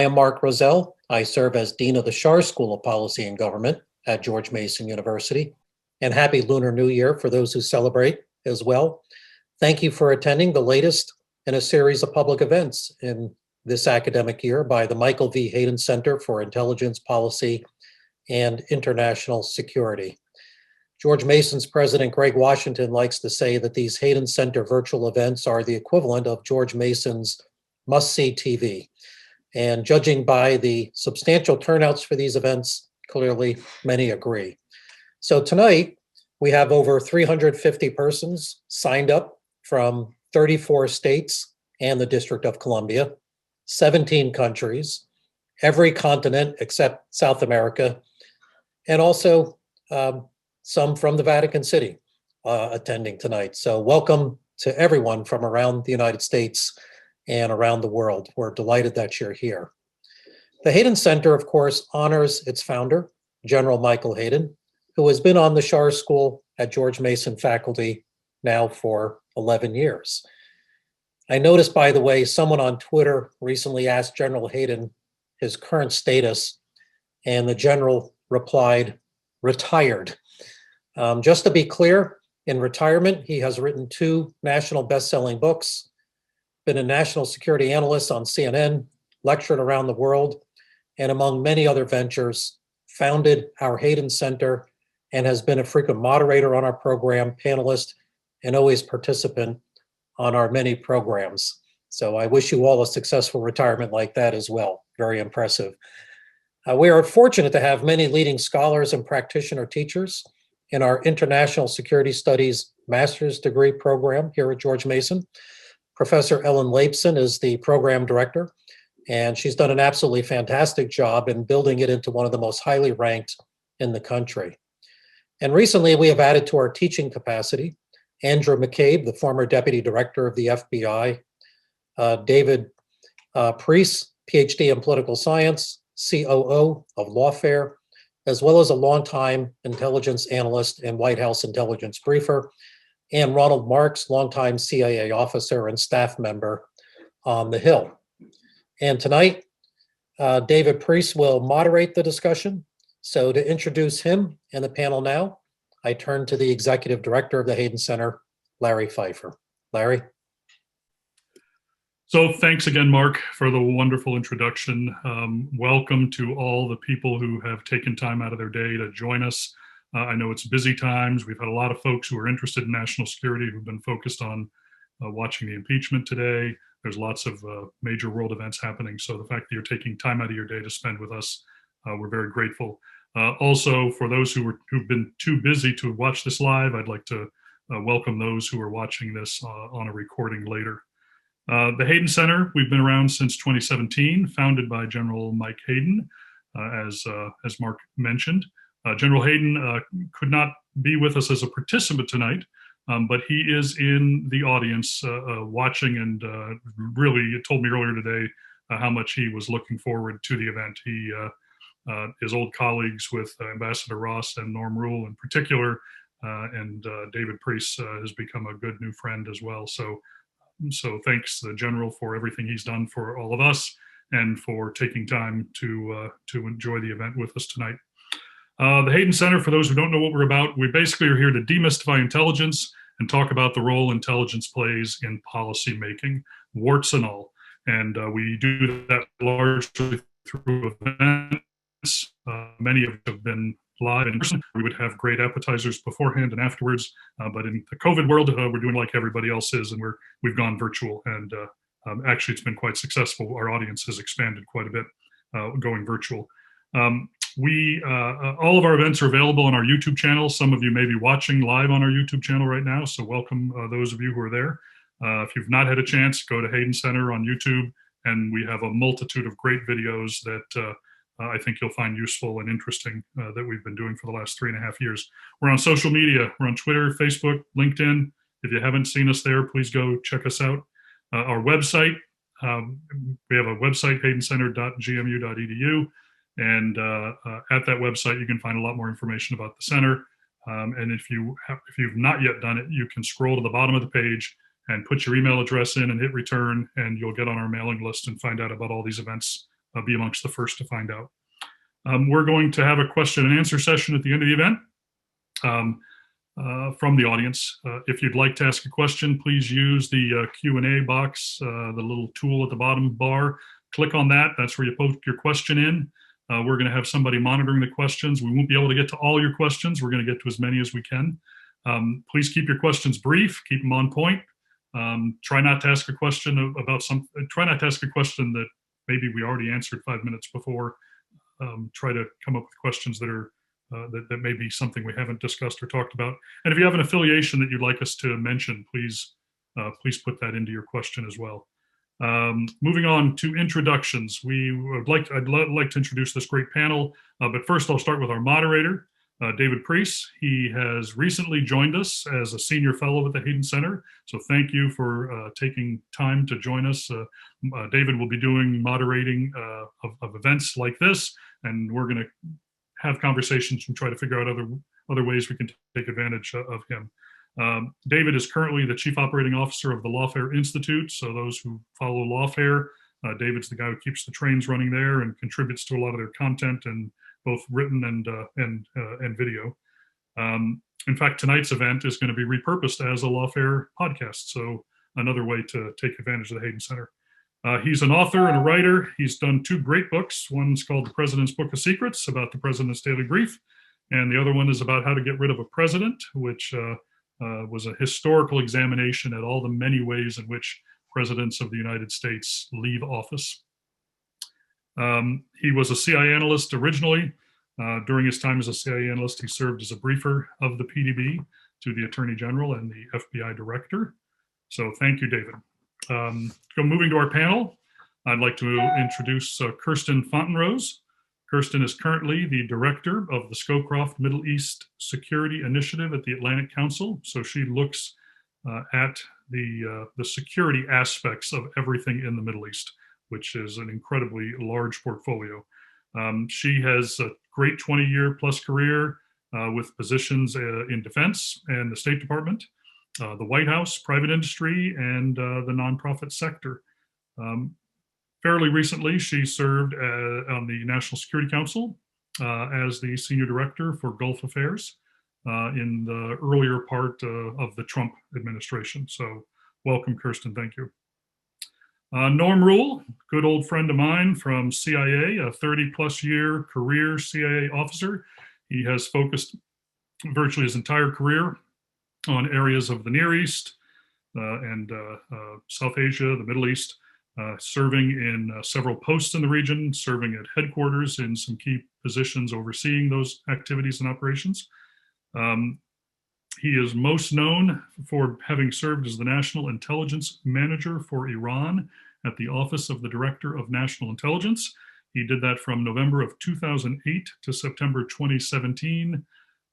am Mark Rozelle. I serve as Dean of the Schar School of Policy and Government at George Mason University. And happy Lunar New Year for those who celebrate as well. Thank you for attending the latest in a series of public events in this academic year by the Michael V. Hayden Center for Intelligence Policy and International Security. George Mason's President Greg Washington likes to say that these Hayden Center virtual events are the equivalent of George Mason's must-see TV. And judging by the substantial turnouts for these events, clearly many agree. So tonight, we have over 350 persons signed up from 34 states and the District of Columbia, 17 countries, every continent except South America, and also some from the Vatican City attending tonight. So welcome to everyone from around the United States and around the world. We're delighted that you're here. The Hayden Center, of course, honors its founder, General Michael Hayden, who has been on the Schar School at George Mason faculty now for 11 years. I noticed, by the way, someone on Twitter recently asked General Hayden his current status, and the general replied, retired. Just to be clear, in retirement, he has written 2 national best-selling books, been a national security analyst on CNN, lectured around the world, and among many other ventures, founded our Hayden Center and has been a frequent moderator on our program, panelist, and always participant on our many programs. So I wish you all a successful retirement like that as well. Very impressive. We are fortunate to have many leading scholars and practitioner teachers in our International Security Studies master's degree program here at George Mason. Professor Ellen Lapson is the program director, and she's done an absolutely fantastic job in building it into one of the most highly ranked in the country. And recently we have added to our teaching capacity Andrew McCabe, the former deputy director of the FBI, David Priess, PhD in political science, COO of Lawfare, as well as a longtime intelligence analyst and White House intelligence briefer, and Ronald Marks, longtime CIA officer and staff member on the Hill. And tonight, David Priess will moderate the discussion. So to introduce him and the panel now, I turn to the executive director of the Hayden Center, Larry Pfeiffer. Larry. So thanks again, Mark, for the wonderful introduction. Welcome to all the people who have taken time out of their day to join us. I know it's busy times. We've had a lot of folks who are interested in national security who've been focused on watching the impeachment today. There's lots of major world events happening. So the fact that you're taking time out of your day to spend with us, we're very grateful. Also, for those who've been too busy to watch this live, I'd like to welcome those who are watching this on a recording later. The Hayden Center, we've been around since 2017, founded by General Mike Hayden, as Mark mentioned. General Hayden could not be with us as a participant tonight, but he is in the audience watching, and really told me earlier today how much he was looking forward to the event. He is old colleagues with Ambassador Ross and Norm Roule in particular, and David Priess has become a good new friend as well. So thanks, the General, for everything he's done for all of us and for taking time to enjoy the event with us tonight. The Hayden Center, for those who don't know what we're about, we basically are here to demystify intelligence and talk about the role intelligence plays in policy making, warts and all. And we do that largely through events. Many of them have been live in person. We would have great appetizers beforehand and afterwards, but in the COVID world, we're doing like everybody else is, and we've gone virtual. And actually, it's been quite successful. Our audience has expanded quite a bit going virtual. All of our events are available on our YouTube channel. Some of you may be watching live on our YouTube channel right now, so welcome those of you who are there. If you've not had a chance, go to Hayden Center on YouTube, and we have a multitude of great videos that I think you'll find useful and interesting that we've been doing for the last 3.5 years. We're on social media. We're on Twitter, Facebook, LinkedIn. If you haven't seen us there, please go check us out. Our website, we have a website, haydencenter.gmu.edu. And at that website, you can find a lot more information about the center. And if you've not yet done it, you can scroll to the bottom of the page and put your email address in and hit return, and you'll get on our mailing list and find out about all these events be amongst the first to find out. We're going to have a question and answer session at the end of the event from the audience. If you'd like to ask a question, please use the Q&A box, the little tool at the bottom bar. Click on that. That's where you post your question in. We're going to have somebody monitoring the questions. We won't be able to get to all your questions. We're going to get to as many as we can. Please keep your questions brief. Keep them on point. Try not to ask a question try not to ask a question that maybe we already answered 5 minutes before. Try to come up with questions that are that may be something we haven't discussed or talked about. And if you have an affiliation that you'd like us to mention, please put that into your question as well. Moving on to introductions, I'd like to introduce this great panel, but first I'll start with our moderator, David Priess. He has recently joined us as a senior fellow at the Hayden Center, so thank you for taking time to join us. David will be doing moderating of events like this, and we're going to have conversations and try to figure out other ways we can take advantage of him. David is currently the Chief Operating Officer of the Lawfare Institute. So those who follow Lawfare, David's the guy who keeps the trains running there and contributes to a lot of their content, and both written and video. In fact, tonight's event is going to be repurposed as a Lawfare podcast, so another way to take advantage of the Hayden Center. He's an author and a writer. He's done 2 great books. One's called The President's Book of Secrets, about the President's Daily Brief, and the other one is about how to get rid of a president, which was a historical examination at all the many ways in which presidents of the United States leave office. He was a CIA analyst originally. During his time as a CIA analyst, he served as a briefer of the PDB to the Attorney General and the FBI Director. So thank you, David. Moving to our panel, I'd like to introduce Kirsten Fontenrose. Kirsten is currently the director of the Scowcroft Middle East Security Initiative at the Atlantic Council. So she looks at the security aspects of everything in the Middle East, which is an incredibly large portfolio. She has a great 20-year plus career with positions in defense and the State Department, the White House, private industry, and the nonprofit sector. Fairly recently, she served on the National Security Council as the senior director for Gulf Affairs in the earlier part of the Trump administration. So welcome, Kirsten. Thank you. Norm Roule, good old friend of mine from CIA, a 30-plus year career CIA officer. He has focused virtually his entire career on areas of the Near East and South Asia, the Middle East, serving in several posts in the region, serving at headquarters in some key positions overseeing those activities and operations. He is most known for having served as the National Intelligence Manager for Iran at the Office of the Director of National Intelligence. He did that from November of 2008 to September 2017.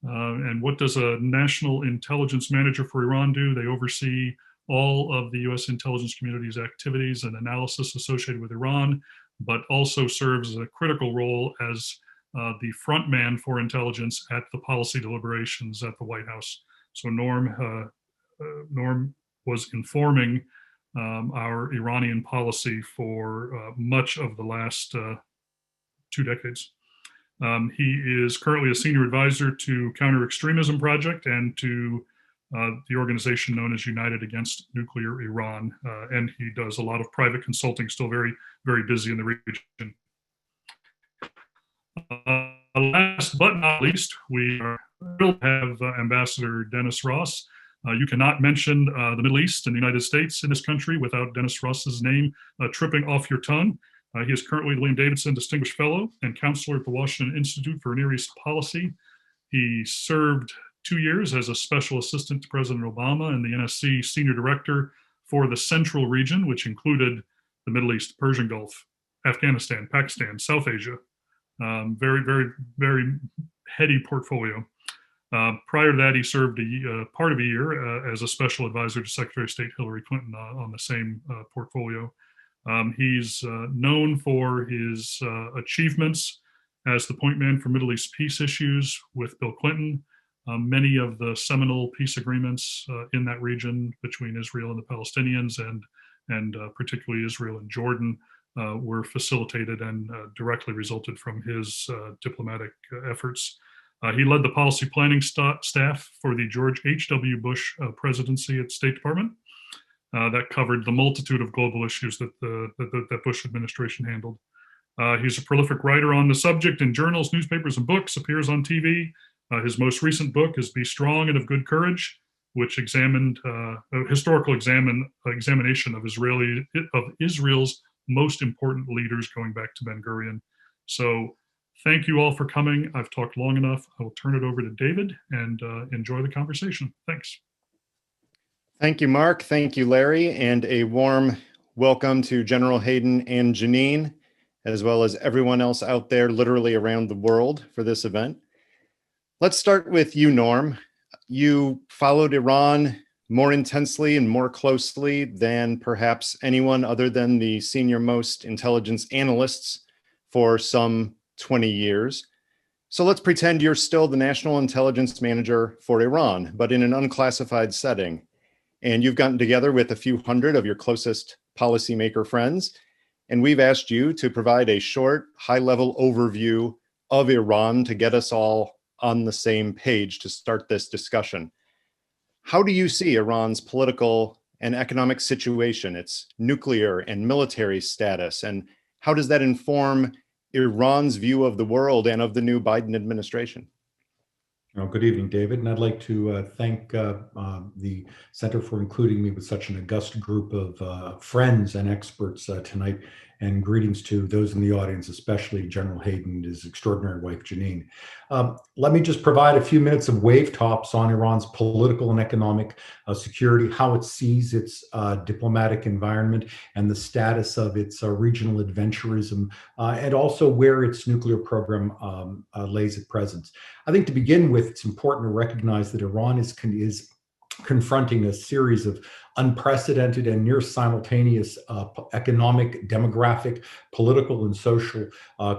And what does a National Intelligence Manager for Iran do? They oversee all of the U.S. intelligence community's activities and analysis associated with Iran, but also serves a critical role as the front man for intelligence at the policy deliberations at the White House. So Norm was informing our Iranian policy for much of the last 2 decades. He is currently a senior advisor to Counter Extremism Project and to the organization known as United Against Nuclear Iran. And he does a lot of private consulting, still very, very busy in the region. Last but not least, we are thrilled to have Ambassador Dennis Ross. You cannot mention the Middle East and the United States in this country without Dennis Ross's name tripping off your tongue. He is currently the William Davidson Distinguished Fellow and Counselor at the Washington Institute for Near East Policy. He served 2 years as a special assistant to President Obama and the NSC Senior Director for the Central Region, which included the Middle East, Persian Gulf, Afghanistan, Pakistan, South Asia. Very, very, very heady portfolio. Prior to that, he served part of a year as a special advisor to Secretary of State Hillary Clinton on the same portfolio. He's known for his achievements as the point man for Middle East peace issues with Bill Clinton. Many of the seminal peace agreements in that region between Israel and the Palestinians and particularly Israel and Jordan were facilitated and directly resulted from his diplomatic efforts. He led the policy planning staff for the George H.W. Bush presidency at the State Department. That covered the multitude of global issues that the Bush administration handled. He's a prolific writer on the subject in journals, newspapers, and books, appears on TV. His most recent book is Be Strong and of Good Courage, which examined a historical examination of Israel's most important leaders going back to Ben-Gurion. So thank you all for coming. I've talked long enough. I will turn it over to David and enjoy the conversation. Thanks. Thank you, Mark. Thank you, Larry, and a warm welcome to General Hayden and Janine, as well as everyone else out there literally around the world for this event. Let's start with you, Norm. You followed Iran more intensely and more closely than perhaps anyone other than the senior-most intelligence analysts for some 20 years. So let's pretend you're still the national intelligence manager for Iran, but in an unclassified setting. And you've gotten together with a few hundred of your closest policymaker friends, and we've asked you to provide a short, high-level overview of Iran to get us all on the same page to start this discussion. How do you see Iran's political and economic situation, its nuclear and military status, and how does that inform Iran's view of the world and of the new Biden administration? Well, good evening, David, and I'd like to thank the Center for including me with such an august group of friends and experts tonight, and greetings to those in the audience, especially General Hayden and his extraordinary wife, Janine. Let me just provide a few minutes of wave tops on Iran's political and economic security, how it sees its diplomatic environment and the status of its regional adventurism, and also where its nuclear program lays at present. I think to begin with, it's important to recognize that Iran is confronting a series of unprecedented and near simultaneous economic, demographic, political, and social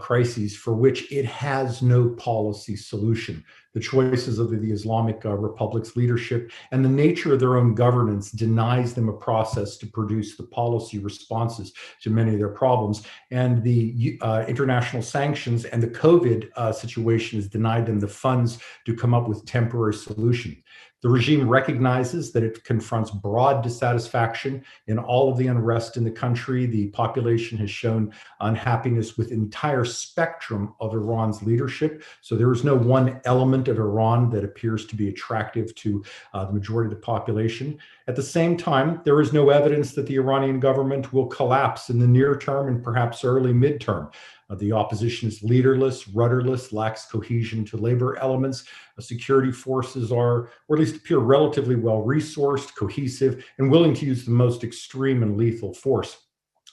crises for which it has no policy solution. The choices of the Islamic Republic's leadership and the nature of their own governance denies them a process to produce the policy responses to many of their problems. And the international sanctions and the COVID situation has denied them the funds to come up with temporary solutions. The regime recognizes that it confronts broad dissatisfaction in all of the unrest in the country. The population has shown unhappiness with the entire spectrum of Iran's leadership. So there is no one element of Iran that appears to be attractive to the majority of the population. At the same time, there is no evidence that the Iranian government will collapse in the near term and perhaps early midterm. The opposition is leaderless, rudderless, lacks cohesion to labor elements. Security forces are, or at least appear relatively well resourced, cohesive, and willing to use the most extreme and lethal force.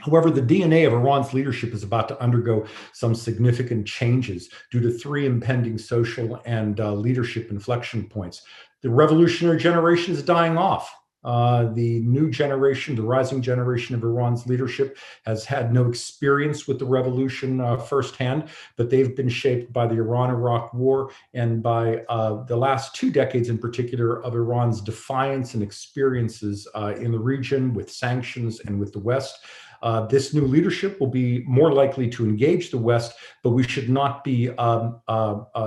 However, the DNA of Iran's leadership is about to undergo some significant changes due to three impending social and leadership inflection points. The revolutionary generation is dying off. The new generation, the rising generation of Iran's leadership has had no experience with the revolution firsthand, but they've been shaped by the Iran-Iraq War and by the last 2 decades in particular of Iran's defiance and experiences in the region with sanctions and with the West. This new leadership will be more likely to engage the West, but we should not be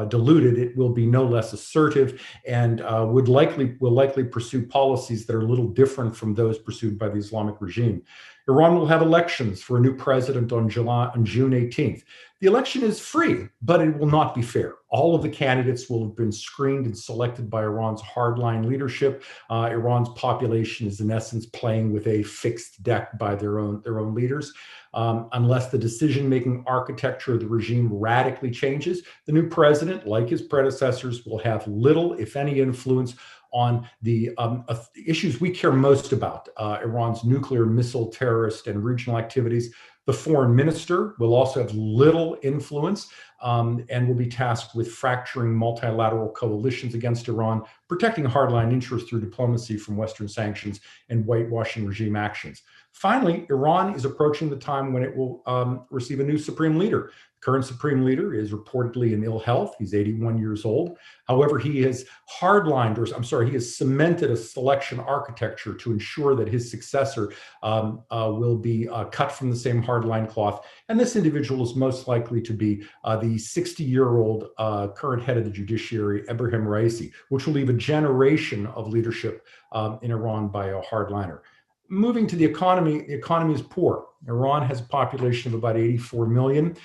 deluded. It will be no less assertive and will likely pursue policies that are a little different from those pursued by the Islamic regime. Iran will have elections for a new president on June 18th. The election is free, but it will not be fair. All of the candidates will have been screened and selected by Iran's hardline leadership. Iran's population is in essence playing with a fixed deck by their own leaders. Unless the decision-making architecture of the regime radically changes, the new president, like his predecessors, will have little, if any, influence on the issues we care most about, Iran's nuclear, missile, terrorist, and regional activities. The foreign minister will also have little influence and will be tasked with fracturing multilateral coalitions against Iran, protecting hardline interests through diplomacy from Western sanctions and whitewashing regime actions. Finally, Iran is approaching the time when it will receive a new supreme leader. The current supreme leader is reportedly in ill health. He's 81 years old. However, he has he has cemented a selection architecture to ensure that his successor will be cut from the same hardline hardline cloth. And this individual is most likely to be the 60-year-old current head of the judiciary, Ebrahim Raisi, which will leave a generation of leadership in Iran by a hardliner. Moving to the economy is poor. Iran has a population of about 84 million.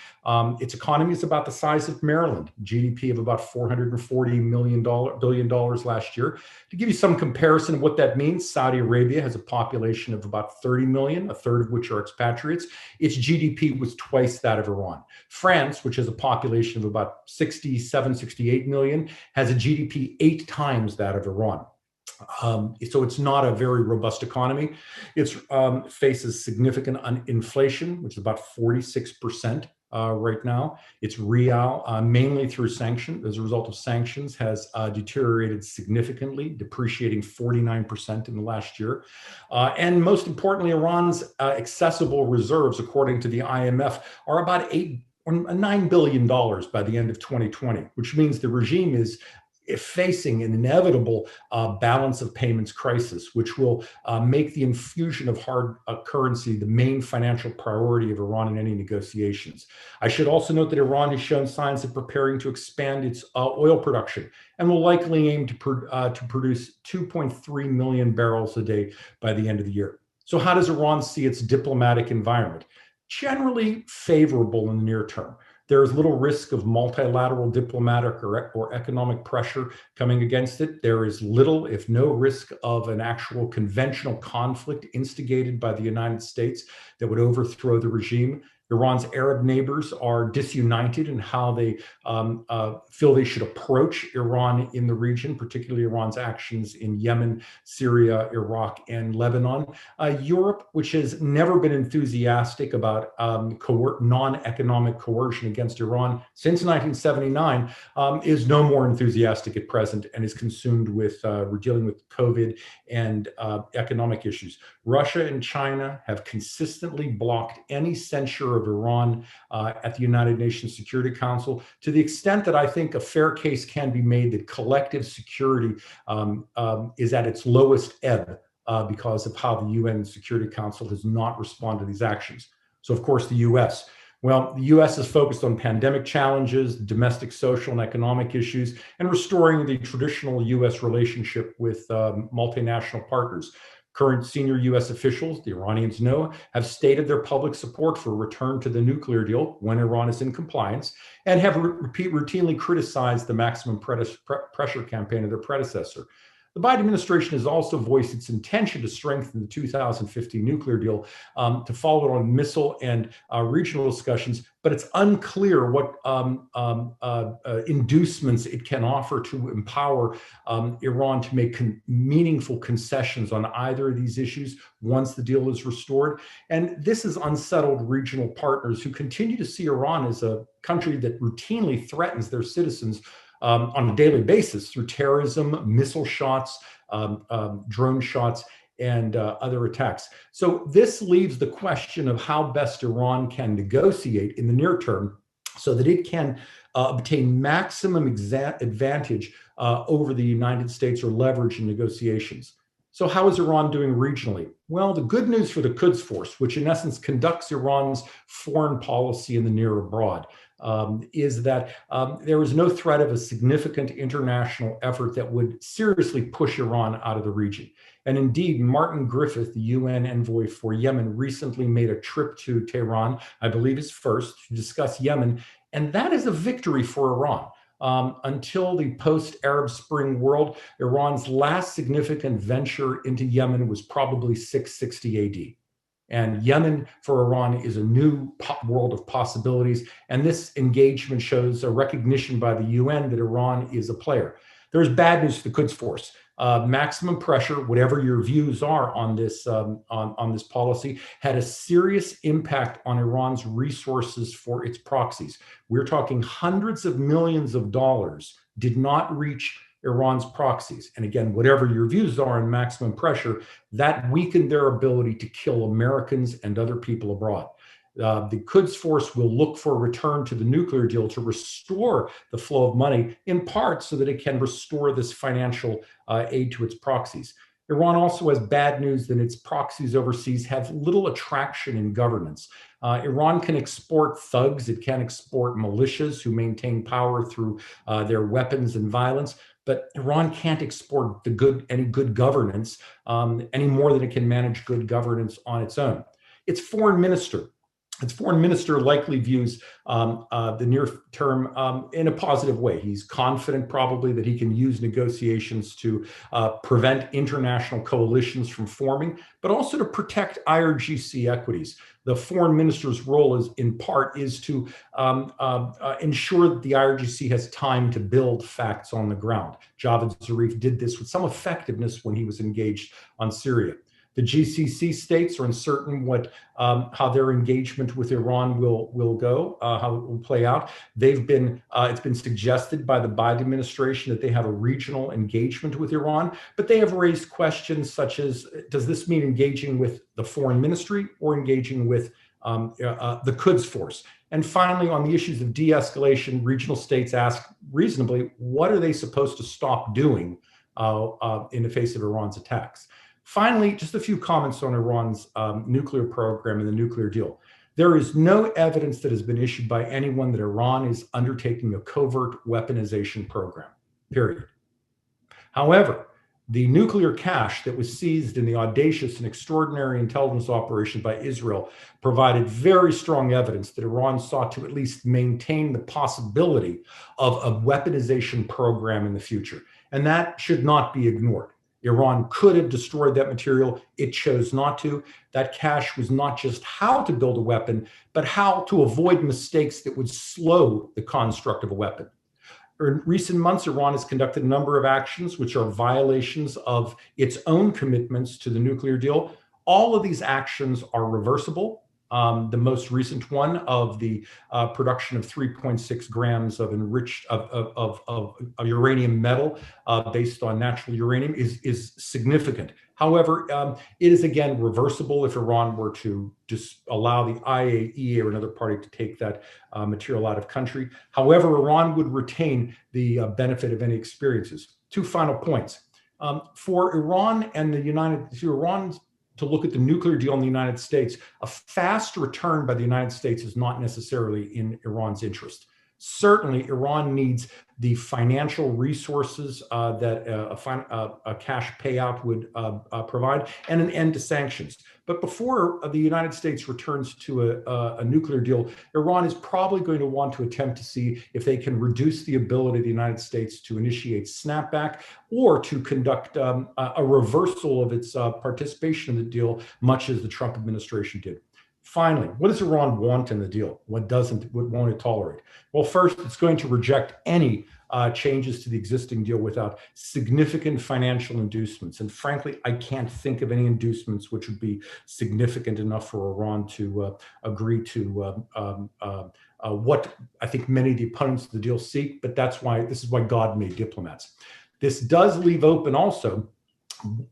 Its economy is about the size of Maryland, GDP of about $440 billion last year. To give you some comparison of what that means, Saudi Arabia has a population of about 30 million, a third of which are expatriates. Its GDP was twice that of Iran. France, which has a population of about 68 million, has a GDP 8 times that of Iran. So it's not a very robust economy. It faces significant inflation, which is about 46% right now. Its rial, mainly through sanctions, as a result of sanctions, has deteriorated significantly, depreciating 49% in the last year. And most importantly, Iran's accessible reserves, according to the IMF, are about $9 billion by the end of 2020, which means the regime is facing an inevitable balance of payments crisis, which will make the infusion of hard currency the main financial priority of Iran in any negotiations. I should also note that Iran has shown signs of preparing to expand its oil production and will likely aim to produce 2.3 million barrels a day by the end of the year. So how does Iran see its diplomatic environment? Generally favorable in the near term. There is little risk of multilateral diplomatic or economic pressure coming against it. There is little, if no, risk of an actual conventional conflict instigated by the United States that would overthrow the regime. Iran's Arab neighbors are disunited in how they feel they should approach Iran in the region, particularly Iran's actions in Yemen, Syria, Iraq, and Lebanon. Europe, which has never been enthusiastic about non-economic coercion against Iran since 1979, is no more enthusiastic at present and is consumed with dealing with COVID and economic issues. Russia and China have consistently blocked any censure of Iran at the United Nations Security Council, to the extent that I think a fair case can be made that collective security is at its lowest ebb because of how the UN Security Council has not responded to these actions. So, of course, the U.S. Well, the U.S. is focused on pandemic challenges, domestic, social, and economic issues, and restoring the traditional U.S. relationship with multinational partners. Current senior U.S. officials, the Iranians know, have stated their public support for a return to the nuclear deal when Iran is in compliance, and have routinely criticized the maximum pressure campaign of their predecessor. The Biden administration has also voiced its intention to strengthen the 2015 nuclear deal to follow on missile and regional discussions, but it's unclear what inducements it can offer to empower Iran to make meaningful concessions on either of these issues once the deal is restored. And this has unsettled regional partners who continue to see Iran as a country that routinely threatens their citizens on a daily basis through terrorism, missile shots, drone shots, and other attacks. So this leaves the question of how best Iran can negotiate in the near term so that it can obtain maximum advantage over the United States or leverage in negotiations. So how is Iran doing regionally? Well, the good news for the Quds Force, which in essence conducts Iran's foreign policy in the near abroad, is that there is no threat of a significant international effort that would seriously push Iran out of the region. And indeed, Martin Griffith, the UN envoy for Yemen, recently made a trip to Tehran, I believe his first, to discuss Yemen. And that is a victory for Iran. Until the post-Arab Spring world, Iran's last significant venture into Yemen was probably 660 AD. And Yemen for Iran is a new world of possibilities. And this engagement shows a recognition by the UN that Iran is a player. There's bad news for the Quds Force. Maximum pressure, whatever your views are on this policy, had a serious impact on Iran's resources for its proxies. We're talking hundreds of millions of dollars did not reach Iran's proxies. And again, whatever your views are on maximum pressure, that weakened their ability to kill Americans and other people abroad. The Quds Force will look for a return to the nuclear deal to restore the flow of money, in part so that it can restore this financial aid to its proxies. Iran also has bad news that its proxies overseas have little attraction in governance. Iran can export thugs, it can export militias who maintain power through their weapons and violence, but Iran can't export any good governance any more than it can manage good governance on its own. Its foreign minister likely views the near term in a positive way. He's confident probably that he can use negotiations to prevent international coalitions from forming, but also to protect IRGC equities. The foreign minister's role is to ensure that the IRGC has time to build facts on the ground. Javad Zarif did this with some effectiveness when he was engaged on Syria. The GCC states are uncertain how their engagement with Iran will go, how it will play out. It's been suggested by the Biden administration that they have a regional engagement with Iran, but they have raised questions such as, does this mean engaging with the foreign ministry or engaging with the Quds force? And finally, on the issues of de-escalation, regional states ask reasonably, what are they supposed to stop doing in the face of Iran's attacks? Finally, just a few comments on Iran's nuclear program and the nuclear deal. There is no evidence that has been issued by anyone that Iran is undertaking a covert weaponization program, period. However, the nuclear cache that was seized in the audacious and extraordinary intelligence operation by Israel provided very strong evidence that Iran sought to at least maintain the possibility of a weaponization program in the future. And that should not be ignored. Iran could have destroyed that material. It chose not to. That cache was not just how to build a weapon, but how to avoid mistakes that would slow the construct of a weapon. In recent months, Iran has conducted a number of actions which are violations of its own commitments to the nuclear deal. All of these actions are reversible. The most recent one of the production of 3.6 grams of enriched of uranium metal based on natural uranium is significant. However, it is again reversible if Iran were to just allow the IAEA or another party to take that material out of country. However, Iran would retain the benefit of any experiences. Two final points. For Iran and to look at the nuclear deal in the United States, a fast return by the United States is not necessarily in Iran's interest. Certainly, Iran needs the financial resources that a cash payout would provide and an end to sanctions. But before the United States returns to a nuclear deal, Iran is probably going to want to attempt to see if they can reduce the ability of the United States to initiate snapback or to conduct a reversal of its participation in the deal, much as the Trump administration did. Finally, what does Iran want in the deal? What won't it tolerate? Well, first, it's going to reject any changes to the existing deal without significant financial inducements. And frankly, I can't think of any inducements which would be significant enough for Iran to agree to what I think many of the opponents of the deal seek, but this is why God made diplomats. This does leave open also,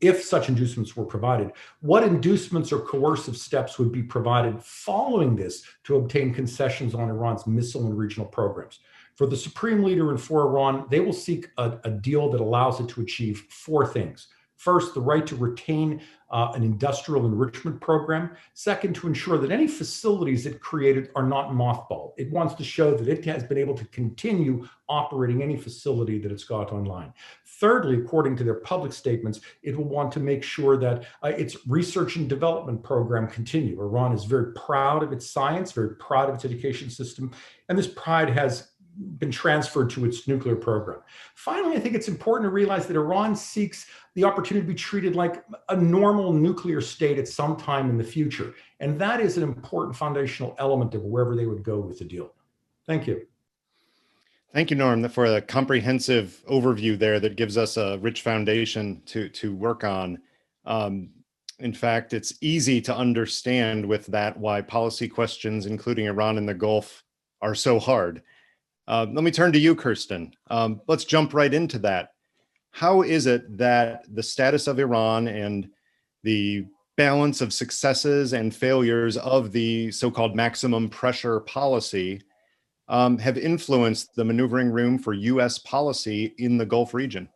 if such inducements were provided, what inducements or coercive steps would be provided following this to obtain concessions on Iran's missile and regional programs. For the supreme leader and for Iran, they will seek a deal that allows it to achieve four things. First, the right to retain an industrial enrichment program. Second, to ensure that any facilities it created are not mothballed. It wants to show that it has been able to continue operating any facility that it's got online. Thirdly, according to their public statements, it will want to make sure that its research and development program continue. Iran is very proud of its science, very proud of its education system, and this pride has been transferred to its nuclear program. Finally, I think it's important to realize that Iran seeks the opportunity to be treated like a normal nuclear state at some time in the future. And that is an important foundational element of wherever they would go with the deal. Thank you. Thank you, Norm, for a comprehensive overview there that gives us a rich foundation to work on. In fact, it's easy to understand with that why policy questions, including Iran and the Gulf, are so hard. Let me turn to you, Kirsten. Let's jump right into that. How is it that the status of Iran and the balance of successes and failures of the so-called maximum pressure policy have influenced the maneuvering room for U.S. policy in the Gulf region?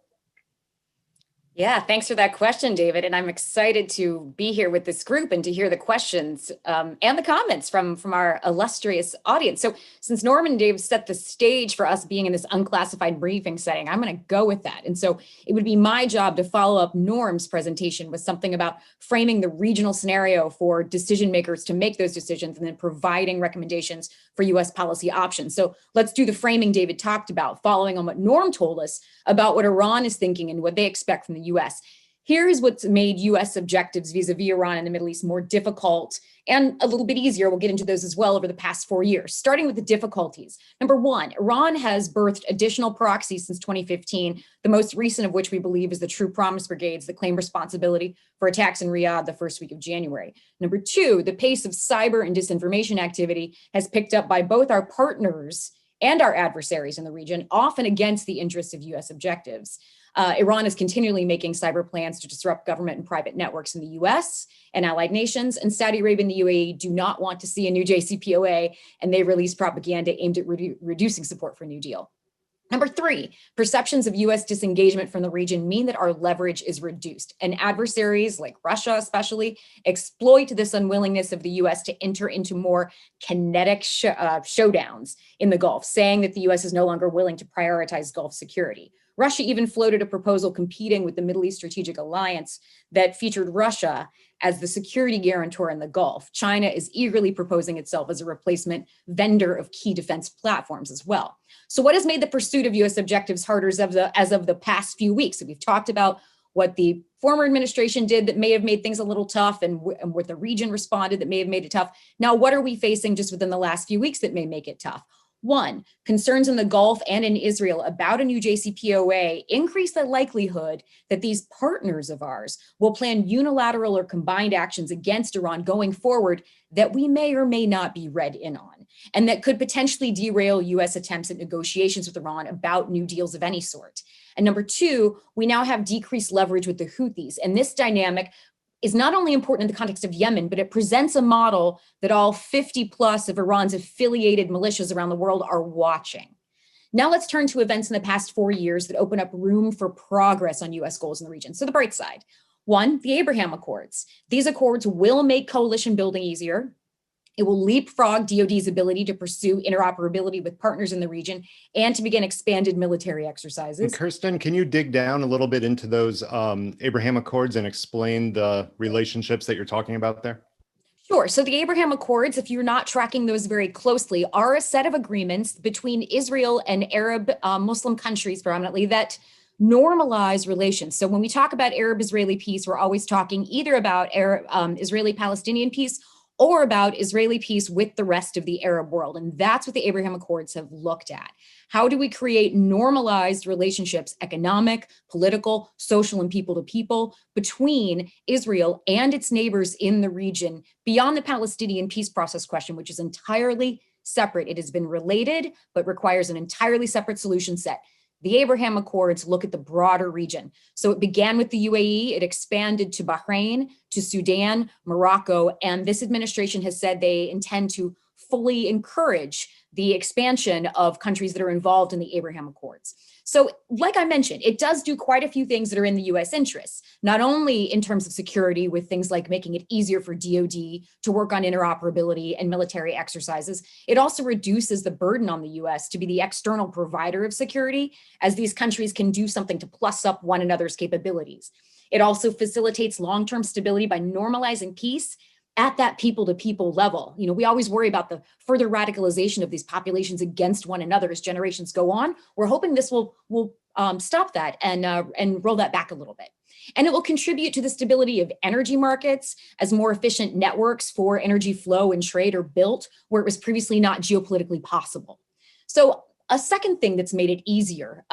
Yeah, thanks for that question, David. And I'm excited to be here with this group and to hear the questions and the comments from our illustrious audience. So since Norm and Dave set the stage for us being in this unclassified briefing setting, I'm going to go with that. And so it would be my job to follow up Norm's presentation with something about framing the regional scenario for decision makers to make those decisions and then providing recommendations for U.S. policy options. So let's do the framing David talked about, following on what Norm told us about what Iran is thinking and what they expect from the U.S. Here's what's made U.S. objectives vis-a-vis Iran and the Middle East more difficult and a little bit easier. We'll get into those as well over the past 4 years, starting with the difficulties. Number one, Iran has birthed additional proxies since 2015, the most recent of which we believe is the True Promise Brigades that claim responsibility for attacks in Riyadh the first week of January. Number two, the pace of cyber and disinformation activity has picked up by both our partners and our adversaries in the region, often against the interests of U.S. objectives. Iran is continually making cyber plans to disrupt government and private networks in the U.S. and allied nations, and Saudi Arabia and the UAE do not want to see a new JCPOA, and they release propaganda aimed at reducing support for a new deal. Number three, perceptions of U.S. disengagement from the region mean that our leverage is reduced, and adversaries like Russia especially exploit this unwillingness of the U.S. to enter into more kinetic showdowns in the Gulf, saying that the U.S. is no longer willing to prioritize Gulf security. Russia even floated a proposal competing with the Middle East Strategic Alliance that featured Russia as the security guarantor in the Gulf. China is eagerly proposing itself as a replacement vendor of key defense platforms as well. So what has made the pursuit of U.S. objectives harder as of the past few weeks? So we've talked about what the former administration did that may have made things a little tough and what the region responded that may have made it tough. Now, what are we facing just within the last few weeks that may make it tough? One, concerns in the Gulf and in Israel about a new JCPOA increase the likelihood that these partners of ours will plan unilateral or combined actions against Iran going forward that we may or may not be read in on, and that could potentially derail U.S. attempts at negotiations with Iran about new deals of any sort. And number two, we now have decreased leverage with the Houthis, and this dynamic is not only important in the context of Yemen, but it presents a model that all 50 plus of Iran's affiliated militias around the world are watching. Now let's turn to events in the past 4 years that open up room for progress on U.S. goals in the region. So the bright side. One, the Abraham Accords. These accords will make coalition building easier. It will leapfrog DoD's ability to pursue interoperability with partners in the region and to begin expanded military exercises. And Kirsten, can you dig down a little bit into those Abraham Accords and explain the relationships that you're talking about there? Sure. So the Abraham Accords, if you're not tracking those very closely, are a set of agreements between Israel and Arab Muslim countries predominantly that normalize relations. So when we talk about Arab-Israeli peace, we're always talking either about Israeli-Palestinian peace or about Israeli peace with the rest of the Arab world. And that's what the Abraham Accords have looked at. How do we create normalized relationships, economic, political, social, and people to people between Israel and its neighbors in the region beyond the Palestinian peace process question, which is entirely separate. It has been related, but requires an entirely separate solution set. The Abraham Accords look at the broader region. So it began with the UAE, it expanded to Bahrain, to Sudan, Morocco, and this administration has said they intend to fully encourage the expansion of countries that are involved in the Abraham Accords. So like I mentioned, it does do quite a few things that are in the US interests, not only in terms of security with things like making it easier for DoD to work on interoperability and military exercises. It also reduces the burden on the US to be the external provider of security, as these countries can do something to plus up one another's capabilities. It also facilitates long-term stability by normalizing peace at that people-to-people level. You know, we always worry about the further radicalization of these populations against one another as generations go on. We're hoping this will stop that and roll that back a little bit. And it will contribute to the stability of energy markets as more efficient networks for energy flow and trade are built where it was previously not geopolitically possible. So a second thing that's made it easier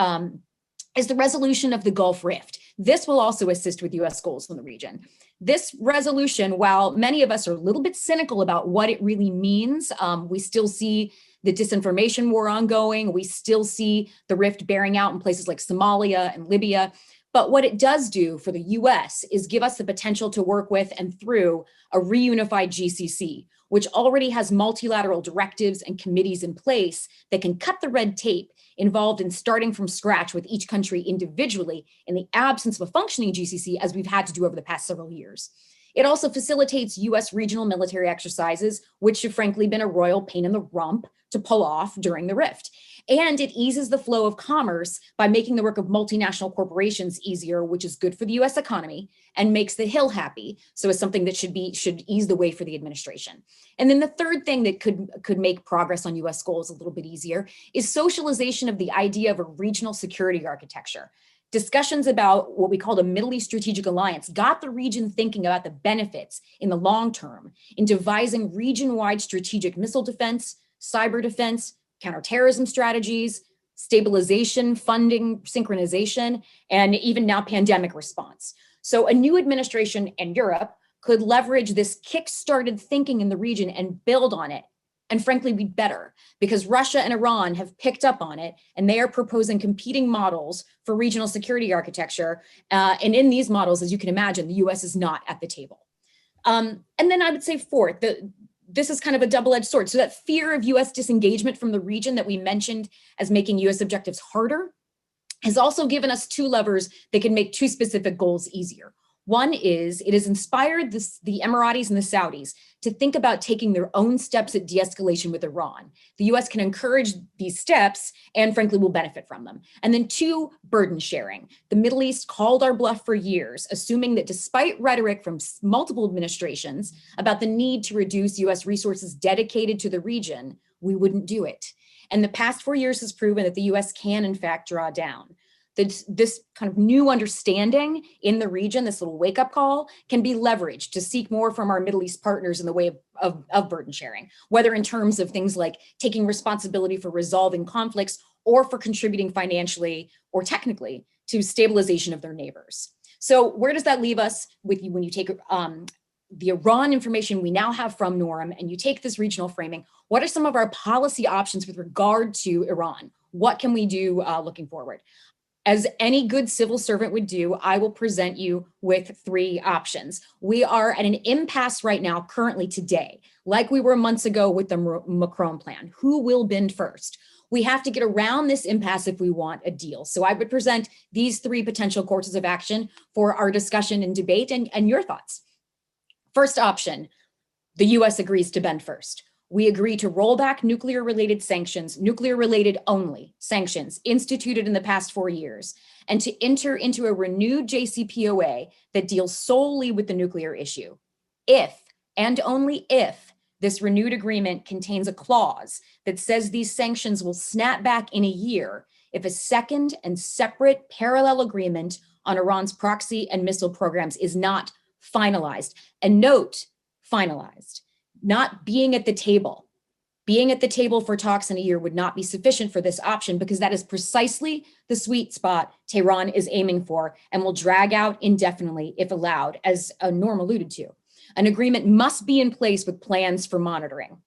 is the resolution of the Gulf Rift. This will also assist with U.S. goals in the region. This resolution, while many of us are a little bit cynical about what it really means, we still see the disinformation war ongoing. We still see the rift bearing out in places like Somalia and Libya. But what it does do for the US is give us the potential to work with and through a reunified GCC, which already has multilateral directives and committees in place that can cut the red tape involved in starting from scratch with each country individually in the absence of a functioning GCC, as we've had to do over the past several years. It also facilitates US regional military exercises, which have frankly been a royal pain in the rump to pull off during the rift. And it eases the flow of commerce by making the work of multinational corporations easier, which is good for the US economy and makes the Hill happy. So it's something that should ease the way for the administration. And then the third thing that could make progress on US goals a little bit easier is socialization of the idea of a regional security architecture. Discussions about what we call the Middle East Strategic Alliance got the region thinking about the benefits in the long term in devising region-wide strategic missile defense, cyber defense, counterterrorism strategies, stabilization, funding, synchronization, and even now pandemic response. So a new administration in Europe could leverage this kick-started thinking in the region and build on it, and frankly be better, because Russia and Iran have picked up on it, and they are proposing competing models for regional security architecture. And in these models, as you can imagine, the US is not at the table. And then I would say fourth, this is kind of a double-edged sword. So that fear of US disengagement from the region that we mentioned as making US objectives harder has also given us two levers that can make two specific goals easier. One is it has inspired the Emiratis and the Saudis to think about taking their own steps at de-escalation with Iran. The US can encourage these steps and frankly will benefit from them. And then two, burden sharing. The Middle East called our bluff for years, assuming that despite rhetoric from multiple administrations about the need to reduce US resources dedicated to the region, we wouldn't do it. And the past 4 years has proven that the US can in fact draw down. This kind of new understanding in the region, this little wake-up call, can be leveraged to seek more from our Middle East partners in the way of burden sharing, whether in terms of things like taking responsibility for resolving conflicts or for contributing financially or technically to stabilization of their neighbors. So where does that leave us with when you take the Iran information we now have from Norm and you take this regional framing? What are some of our policy options with regard to Iran? What can we do looking forward? As any good civil servant would do, I will present you with three options. We are at an impasse right now, currently today, like we were months ago with the Macron plan. Who will bend first? We have to get around this impasse if we want a deal. So I would present these three potential courses of action for our discussion and debate and your thoughts. First option, the US agrees to bend first. We agree to roll back nuclear-related sanctions, nuclear-related only sanctions instituted in the past 4 years, and to enter into a renewed JCPOA that deals solely with the nuclear issue. If, and only if, this renewed agreement contains a clause that says these sanctions will snap back in a year if a second and separate parallel agreement on Iran's proxy and missile programs is not finalized. And note, finalized. Not being at the table. Being at the table for talks in a year would not be sufficient for this option because that is precisely the sweet spot Tehran is aiming for and will drag out indefinitely if allowed, as Norm alluded to. An agreement must be in place with plans for monitoring.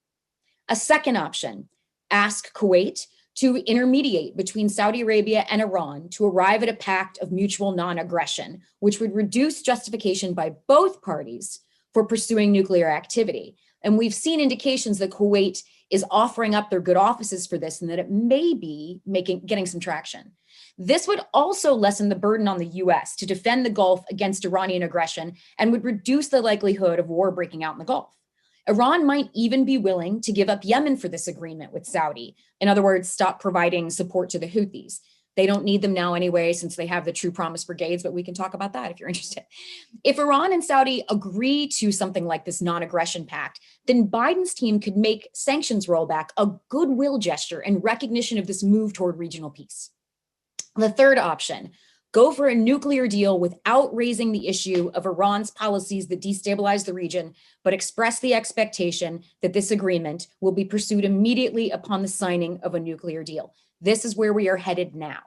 A second option, ask Kuwait to intermediate between Saudi Arabia and Iran to arrive at a pact of mutual non-aggression, which would reduce justification by both parties for pursuing nuclear activity. And we've seen indications that Kuwait is offering up their good offices for this and that it may be getting some traction. This would also lessen the burden on the US to defend the Gulf against Iranian aggression and would reduce the likelihood of war breaking out in the Gulf. Iran might even be willing to give up Yemen for this agreement with Saudi. In other words, stop providing support to the Houthis. They don't need them now anyway, since they have the True Promise brigades, but we can talk about that if you're interested. If Iran and Saudi agree to something like this non-aggression pact, then Biden's team could make sanctions rollback a goodwill gesture in recognition of this move toward regional peace. The third option, go for a nuclear deal without raising the issue of Iran's policies that destabilize the region, but express the expectation that this agreement will be pursued immediately upon the signing of a nuclear deal. This is where we are headed now.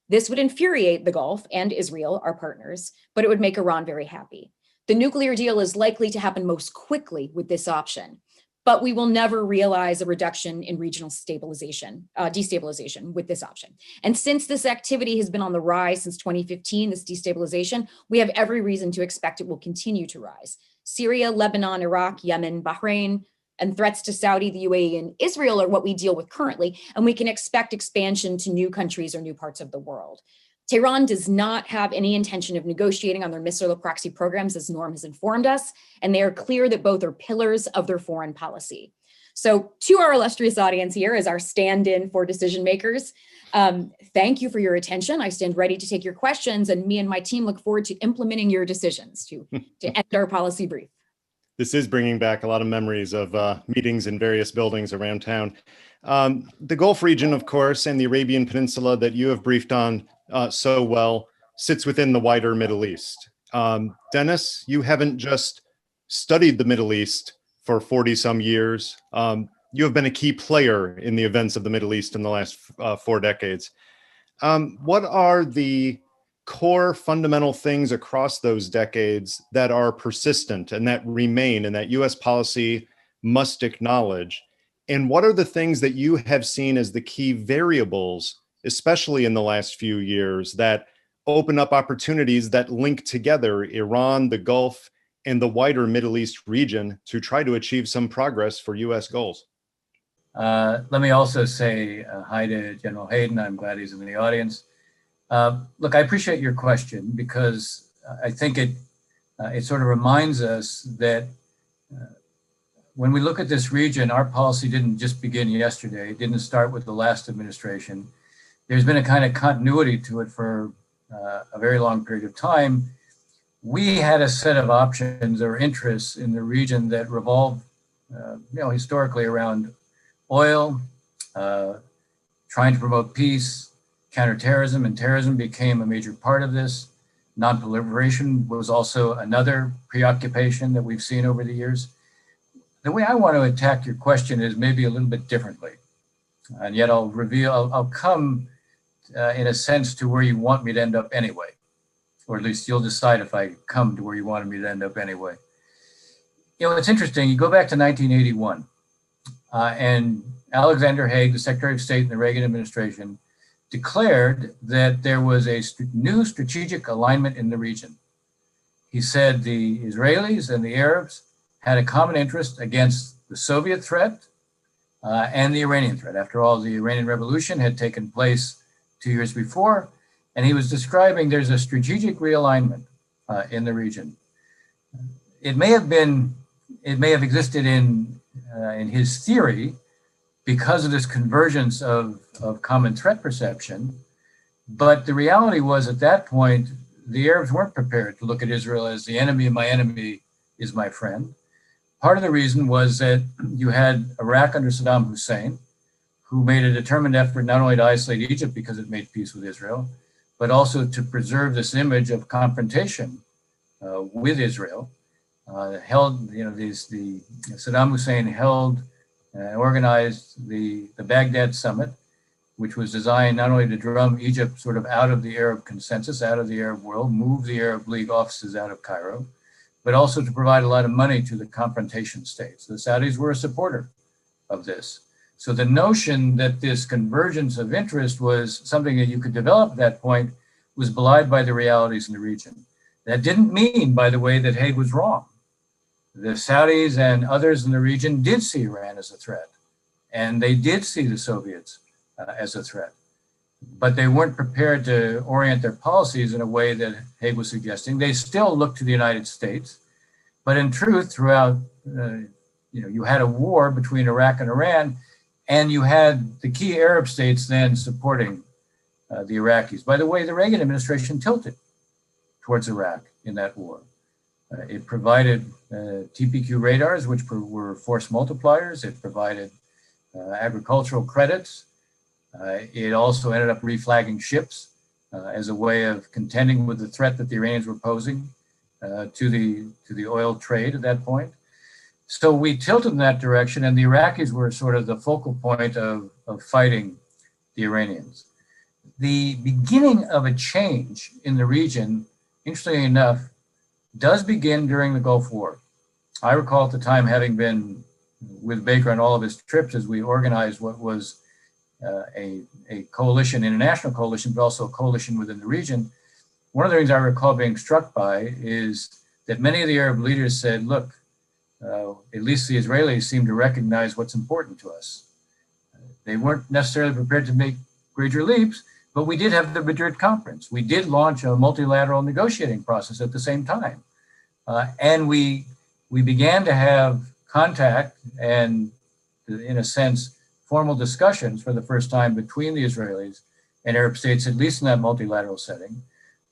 This would infuriate the Gulf and Israel, our partners, but it would make Iran very happy. The nuclear deal is likely to happen most quickly with this option. but we will never realize a reduction in regional destabilization with this option. And since this activity has been on the rise since 2015, this destabilization, we have every reason to expect it will continue to rise. Syria, Lebanon, Iraq, Yemen, Bahrain, and threats to Saudi, the UAE, and Israel are what we deal with currently, and we can expect expansion to new countries or new parts of the world. Tehran does not have any intention of negotiating on their missile proxy programs, as Norm has informed us, and they are clear that both are pillars of their foreign policy. So to our illustrious audience here as our stand-in for decision makers, thank you for your attention. I stand ready to take your questions, and me and my team look forward to implementing your decisions to end our policy brief. This is bringing back a lot of memories of meetings in various buildings around town. The Gulf region, of course, and the Arabian Peninsula that you have briefed on so well sits within the wider Middle East. Dennis, you haven't just studied the Middle East for 40 some years. You have been a key player in the events of the Middle East in the last 4 decades. What are the core fundamental things across those decades that are persistent and that remain and that U.S. policy must acknowledge? And what are the things that you have seen as the key variables, especially in the last few years, that open up opportunities that link together Iran, the Gulf, and the wider Middle East region to try to achieve some progress for U.S. goals? Let me also say hi to General Hayden. I'm glad he's in the audience. Look, I appreciate your question because I think it sort of reminds us that when we look at this region, our policy didn't just begin yesterday. It didn't start with the last administration. There's been a kind of continuity to it for a very long period of time. We had a set of options or interests in the region that revolved, historically around oil, trying to promote peace, counterterrorism, and terrorism became a major part of this. Non-proliferation was also another preoccupation that we've seen over the years. The way I want to attack your question is maybe a little bit differently. And yet I'll come in a sense to where you want me to end up anyway, or at least you'll decide if I come to where you wanted me to end up anyway. It's interesting, you go back to 1981 and Alexander Haig, the Secretary of State in the Reagan administration, declared that there was a new strategic alignment in the region. He said the Israelis and the Arabs had a common interest against the Soviet threat and the Iranian threat. After all, the Iranian Revolution had taken place 2 years before, and he was describing there's a strategic realignment in the region. It may have existed in his theory because of this convergence of common threat perception, but the reality was at that point, the Arabs weren't prepared to look at Israel as the enemy of my enemy is my friend. Part of the reason was that you had Iraq under Saddam Hussein, who made a determined effort not only to isolate Egypt because it made peace with Israel, but also to preserve this image of confrontation with Israel. Saddam Hussein held and organized the Baghdad summit, which was designed not only to drum Egypt sort of out of the Arab consensus, out of the Arab world, move the Arab League offices out of Cairo, but also to provide a lot of money to the confrontation states. The Saudis were a supporter of this. So the notion that this convergence of interest was something that you could develop at that point was belied by the realities in the region. That didn't mean, by the way, that Haig was wrong. The Saudis and others in the region did see Iran as a threat, and they did see the Soviets as a threat. But they weren't prepared to orient their policies in a way that Haig was suggesting. They still looked to the United States, but in truth, throughout, you had a war between Iraq and Iran, and you had the key Arab states then supporting the Iraqis. By the way, the Reagan administration tilted towards Iraq in that war. It provided TPQ radars, which were force multipliers. It provided agricultural credits. It also ended up reflagging ships as a way of contending with the threat that the Iranians were posing to the oil trade at that point. So we tilted in that direction, and the Iraqis were sort of the focal point of fighting the Iranians. The beginning of a change in the region, interestingly enough, does begin during the Gulf War. I recall at the time having been with Baker on all of his trips as we organized what was a coalition, international coalition, but also a coalition within the region. One of the things I recall being struck by is that many of the Arab leaders said, look, at least the Israelis seem to recognize what's important to us. They weren't necessarily prepared to make greater leaps, but we did have the Madrid conference. We did launch a multilateral negotiating process at the same time. And we began to have contact and, in a sense, formal discussions for the first time between the Israelis and Arab states, at least in that multilateral setting.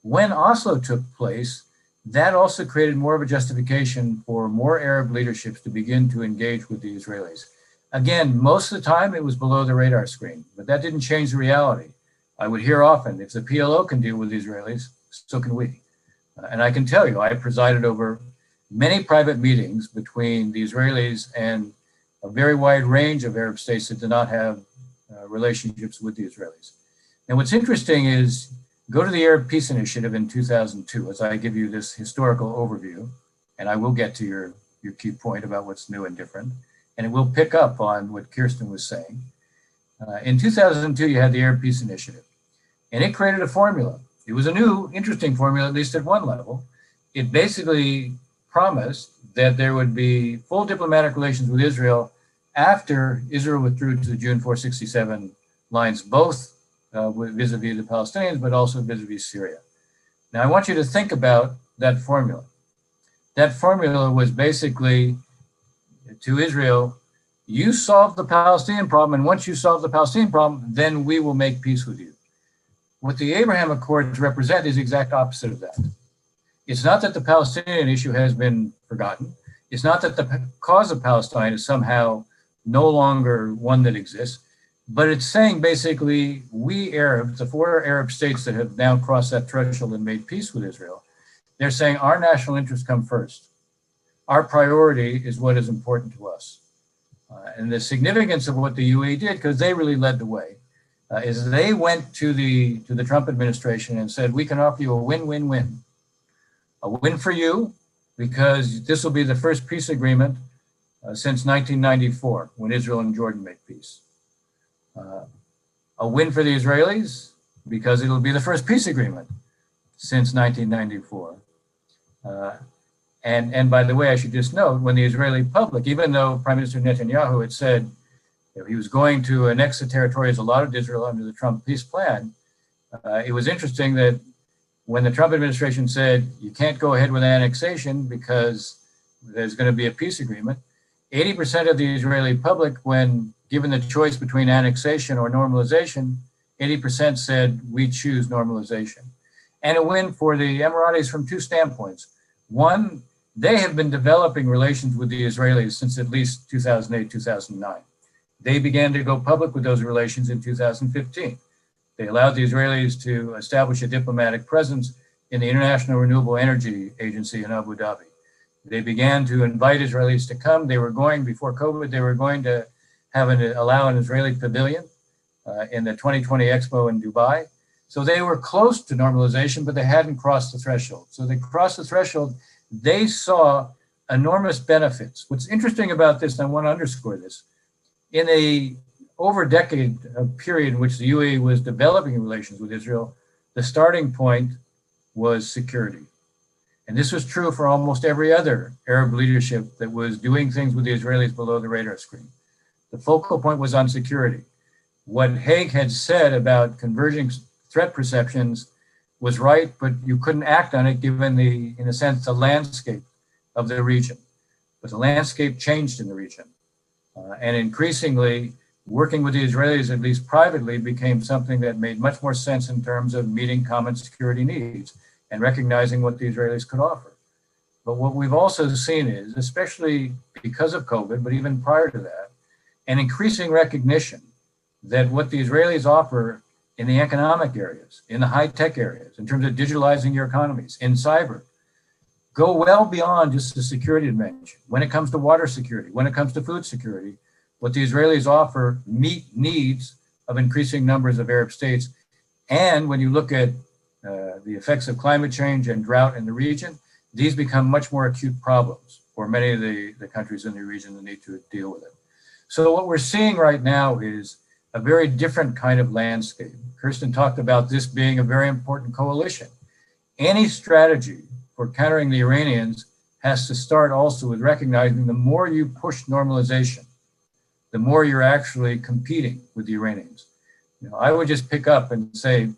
When Oslo took place, that also created more of a justification for more Arab leaderships to begin to engage with the Israelis. Again, most of the time it was below the radar screen, but that didn't change the reality. I would hear often, if the PLO can deal with the Israelis, so can we. And I can tell you, I presided over many private meetings between the Israelis and a very wide range of Arab states that did not have relationships with the Israelis. And what's interesting is, go to the Arab Peace Initiative in 2002, as I give you this historical overview, and I will get to your key point about what's new and different, and it will pick up on what Kirsten was saying. In 2002, you had the Arab Peace Initiative, and it created a formula. It was a new, interesting formula, at least at one level. It basically promised that there would be full diplomatic relations with Israel after Israel withdrew to the June 467 lines, both vis-a-vis the Palestinians, but also vis-a-vis Syria. Now, I want you to think about that formula. That formula was basically to Israel, you solve the Palestinian problem, and once you solve the Palestinian problem, then we will make peace with you. What the Abraham Accords represent is the exact opposite of that. It's not that the Palestinian issue has been forgotten. It's not that the cause of Palestine is somehow no longer one that exists, but it's saying basically, we Arabs, the 4 Arab states that have now crossed that threshold and made peace with Israel, they're saying our national interests come first. Our priority is what is important to us. And the significance of what the UAE did, because they really led the way, is they went to the Trump administration and said, we can offer you a win-win-win. A win for you, because this will be the first peace agreement since 1994, when Israel and Jordan made peace. A win for the Israelis, because it'll be the first peace agreement since 1994. And by the way, I should just note, when the Israeli public, even though Prime Minister Netanyahu had said he was going to annex the territories allotted to Israel under the Trump peace plan, it was interesting that when the Trump administration said, you can't go ahead with annexation because there's going to be a peace agreement, 80% of the Israeli public, when given the choice between annexation or normalization, 80% said, we choose normalization. And a win for the Emiratis from 2 standpoints. One, they have been developing relations with the Israelis since at least 2008, 2009. They began to go public with those relations in 2015. They allowed the Israelis to establish a diplomatic presence in the International Renewable Energy Agency in Abu Dhabi. They began to invite Israelis to come. They were going, before COVID, they were going to allow an Israeli pavilion in the 2020 Expo in Dubai. So they were close to normalization, but they hadn't crossed the threshold. So they crossed the threshold. They saw enormous benefits. What's interesting about this, and I want to underscore this, in a over decade period in which the UAE was developing relations with Israel, the starting point was security. And this was true for almost every other Arab leadership that was doing things with the Israelis below the radar screen. The focal point was on security. What Haig had said about converging threat perceptions was right, but you couldn't act on it given the, in a sense, the landscape of the region. But the landscape changed in the region. And increasingly, working with the Israelis, at least privately, became something that made much more sense in terms of meeting common security needs and recognizing what the Israelis could offer. But what we've also seen is, especially because of COVID, but even prior to that, an increasing recognition that what the Israelis offer in the economic areas, in the high-tech areas, in terms of digitalizing your economies, in cyber, go well beyond just the security dimension. When it comes to water security, when it comes to food security, what the Israelis offer meet needs of increasing numbers of Arab states. And when you look at the effects of climate change and drought in the region, these become much more acute problems. for many of the countries in the region that need to deal with it. So what we're seeing right now is a very different kind of landscape. Kirsten talked about this being a very important coalition. Any strategy for countering the Iranians has to start also with recognizing the more you push normalization, the more you're actually competing with the Iranians. I would just pick up and say,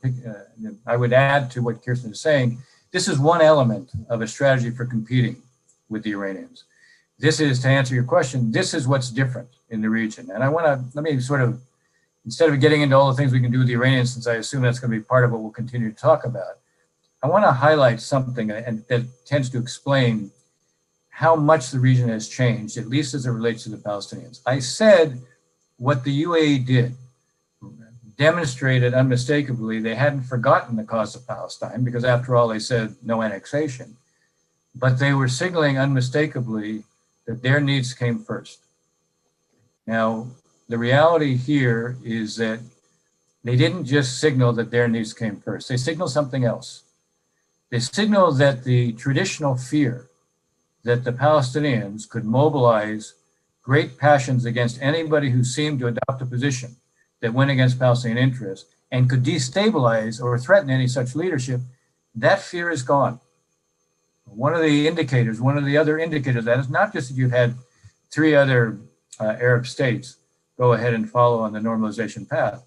I would add to what Kirsten is saying, this is one element of a strategy for competing with the Iranians. This is, to answer your question, this is what's different in the region. And let me sort of, instead of getting into all the things we can do with the Iranians, since I assume that's going to be part of what we'll continue to talk about, I want to highlight something that tends to explain how much the region has changed, at least as it relates to the Palestinians. I said what the UAE did demonstrated unmistakably they hadn't forgotten the cause of Palestine, because after all, they said no annexation, but they were signaling unmistakably that their needs came first. Now, the reality here is that they didn't just signal that their needs came first, they signaled something else. They signaled that the traditional fear that the Palestinians could mobilize great passions against anybody who seemed to adopt a position that went against Palestinian interests and could destabilize or threaten any such leadership, that fear is gone. One of the other indicators of that is not just that you've had 3 other Arab states go ahead and follow on the normalization path.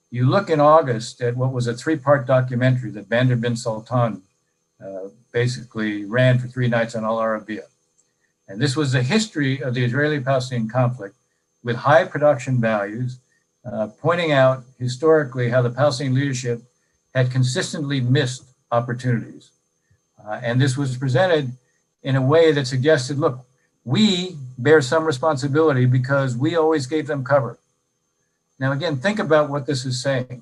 You look in August at what was a 3-part documentary that Bandar bin Sultan basically ran for 3 nights on Al Arabiya. And this was the history of the Israeli-Palestinian conflict with high production values, pointing out historically how the Palestinian leadership had consistently missed opportunities. And this was presented in a way that suggested, look, we bear some responsibility because we always gave them cover. Now, again, think about what this is saying.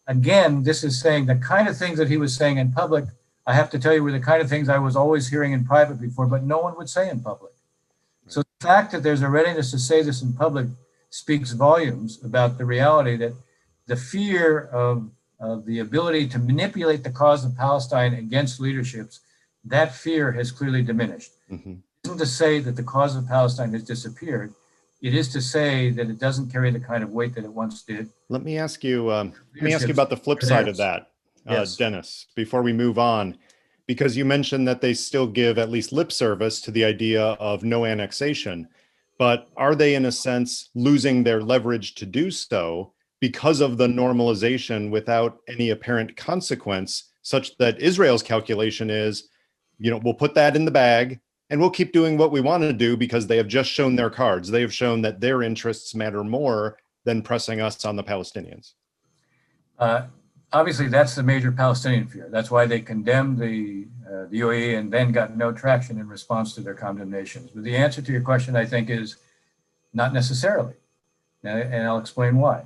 Again, this is saying the kind of things that he was saying in public, I have to tell you, were the kind of things I was always hearing in private before, but no one would say in public. So the fact that there's a readiness to say this in public speaks volumes about the reality that the fear of the ability to manipulate the cause of Palestine against leaderships, that fear has clearly diminished. Mm-hmm. It isn't to say that the cause of Palestine has disappeared. It is to say that it doesn't carry the kind of weight that it once did. Let me ask you about the flip side of that, yes. Dennis, before we move on, because you mentioned that they still give at least lip service to the idea of no annexation, but are they in a sense losing their leverage to do so because of the normalization without any apparent consequence, such that Israel's calculation is, we'll put that in the bag and we'll keep doing what we want to do because they have just shown their cards. They have shown that their interests matter more than pressing us on the Palestinians. Obviously, that's the major Palestinian fear. That's why they condemned the UAE and then got no traction in response to their condemnations. But the answer to your question, I think, is not necessarily. And I'll explain why.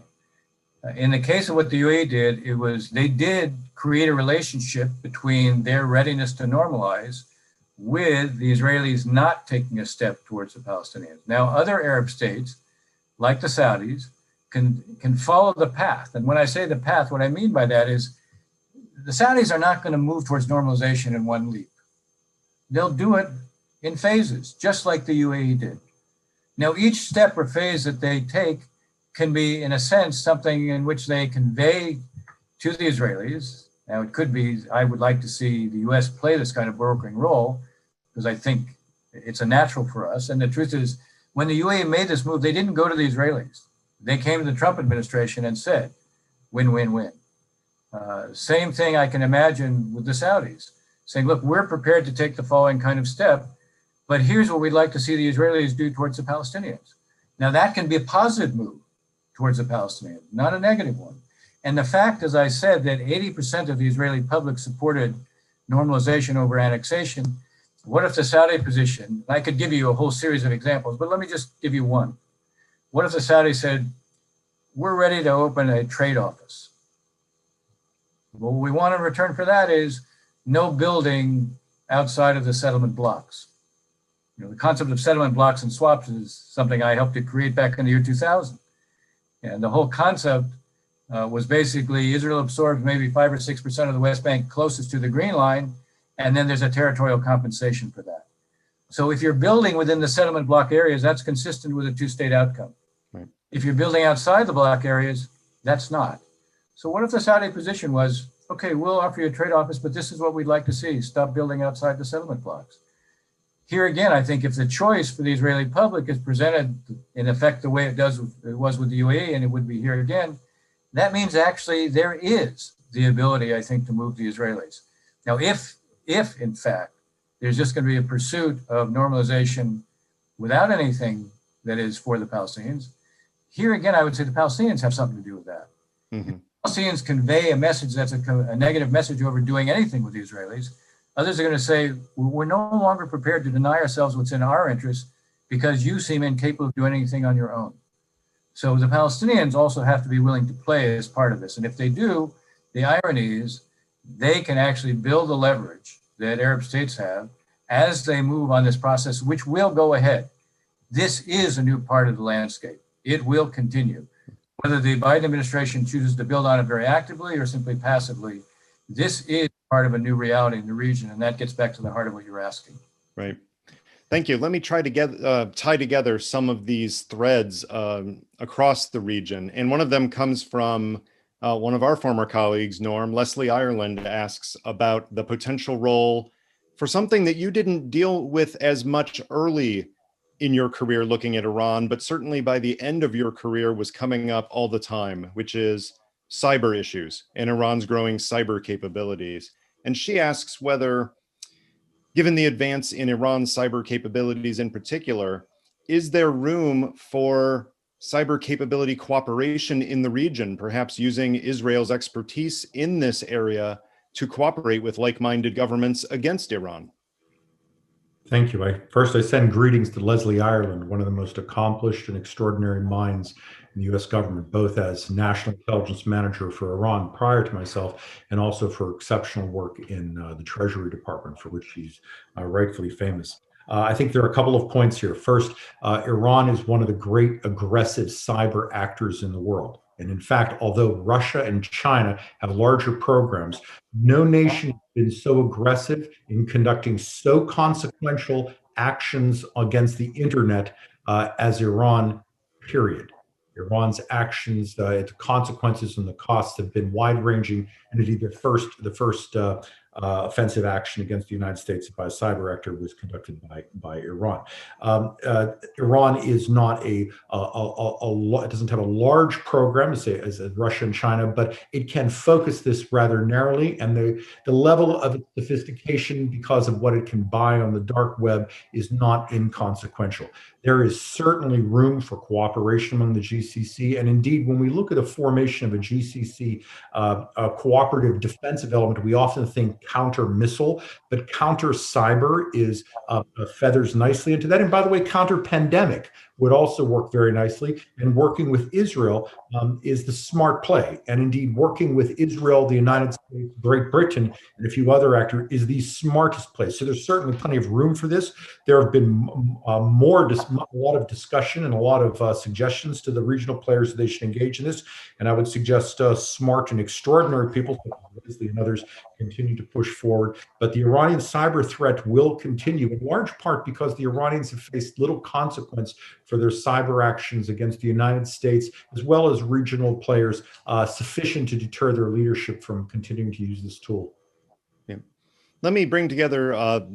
In the case of what the UAE did, they did create a relationship between their readiness to normalize with the Israelis not taking a step towards the Palestinians. Now, other Arab states, like the Saudis, can follow the path. And when I say the path, what I mean by that is the Saudis are not going to move towards normalization in one leap. They'll do it in phases, just like the UAE did. Now, each step or phase that they take can be, in a sense, something in which they convey to the Israelis. Now, it could be, I would like to see the U.S. play this kind of brokering role, because I think it's a natural for us. And the truth is, when the UAE made this move, they didn't go to the Israelis. They came to the Trump administration and said, win, win, win. Same thing I can imagine with the Saudis, saying, look, we're prepared to take the following kind of step, but here's what we'd like to see the Israelis do towards the Palestinians. Now, that can be a positive move towards the Palestinians, not a negative one. And the fact, as I said, that 80% of the Israeli public supported normalization over annexation, what if the Saudi position, I could give you a whole series of examples, but let me just give you one. What if the Saudis said, we're ready to open a trade office? Well, what we want in return for that is no building outside of the settlement blocks. The concept of settlement blocks and swaps is something I helped to create back in the year 2000. And the whole concept was basically Israel absorbs maybe 5 or 6% of the West Bank closest to the Green Line, and then there's a territorial compensation for that. So if you're building within the settlement block areas, that's consistent with a two-state outcome. Right. If you're building outside the block areas, that's not. So what if the Saudi position was, okay, we'll offer you a trade office, but this is what we'd like to see. Stop building outside the settlement blocks. Here again, I think if the choice for the Israeli public is presented in effect the way it was with the UAE, and it would be here again, that means actually there is the ability, I think, to move the Israelis. Now, if in fact, there's just going to be a pursuit of normalization without anything that is for the Palestinians, here again, I would say the Palestinians have something to do with that. Mm-hmm. Palestinians convey a message that's a negative message over doing anything with the Israelis. Others are going to say, we're no longer prepared to deny ourselves what's in our interest because you seem incapable of doing anything on your own. So the Palestinians also have to be willing to play as part of this. And if they do, the irony is they can actually build the leverage that Arab states have as they move on this process, which will go ahead. This is a new part of the landscape. It will continue. Whether the Biden administration chooses to build on it very actively or simply passively, this is part of a new reality in the region, and that gets back to the heart of what you're asking. Right. Thank you. Let me try to tie together some of these threads across the region. And one of them comes from one of our former colleagues, Norm. Leslie Ireland asks about the potential role for something that you didn't deal with as much early in your career looking at Iran, but certainly by the end of your career was coming up all the time, which is cyber issues and Iran's growing cyber capabilities. And she asks whether, given the advance in Iran's cyber capabilities in particular, is there room for cyber capability cooperation in the region, perhaps using Israel's expertise in this area to cooperate with like-minded governments against Iran? Thank you. I send greetings to Leslie Ireland, one of the most accomplished and extraordinary minds in the U.S. government, both as National Intelligence Manager for Iran prior to myself, and also for exceptional work in the Treasury Department, for which she's rightfully famous. I think there are a couple of points here. First, Iran is one of the great aggressive cyber actors in the world. And in fact, although Russia and China have larger programs, no nation has been so aggressive in conducting so consequential actions against the internet as Iran, period. Iran's actions, its consequences and the costs have been wide-ranging, and indeed the first offensive action against the United States by a cyber actor was conducted by Iran. Iran is not it doesn't have a large program as Russia and China, but it can focus this rather narrowly, and the level of sophistication because of what it can buy on the dark web is not inconsequential. There is certainly room for cooperation among the GCC, and indeed, when we look at the formation of a GCC a cooperative defensive element, we often think counter missile, but counter cyber is feathers nicely into that. And by the way, counter pandemic would also work very nicely. And working with Israel is the smart play. And indeed, working with Israel, the United States, Great Britain, and a few other actors is the smartest place. So there's certainly plenty of room for this. There have been a lot of discussion and a lot of suggestions to the regional players that they should engage in this. And I would suggest smart and extraordinary people, such as Leslie and others, continue to push forward. But the Iranian cyber threat will continue, in large part because the Iranians have faced little consequence for their cyber actions against the United States, as well as regional players, sufficient to deter their leadership from continuing to use this tool. Yeah. Let me bring together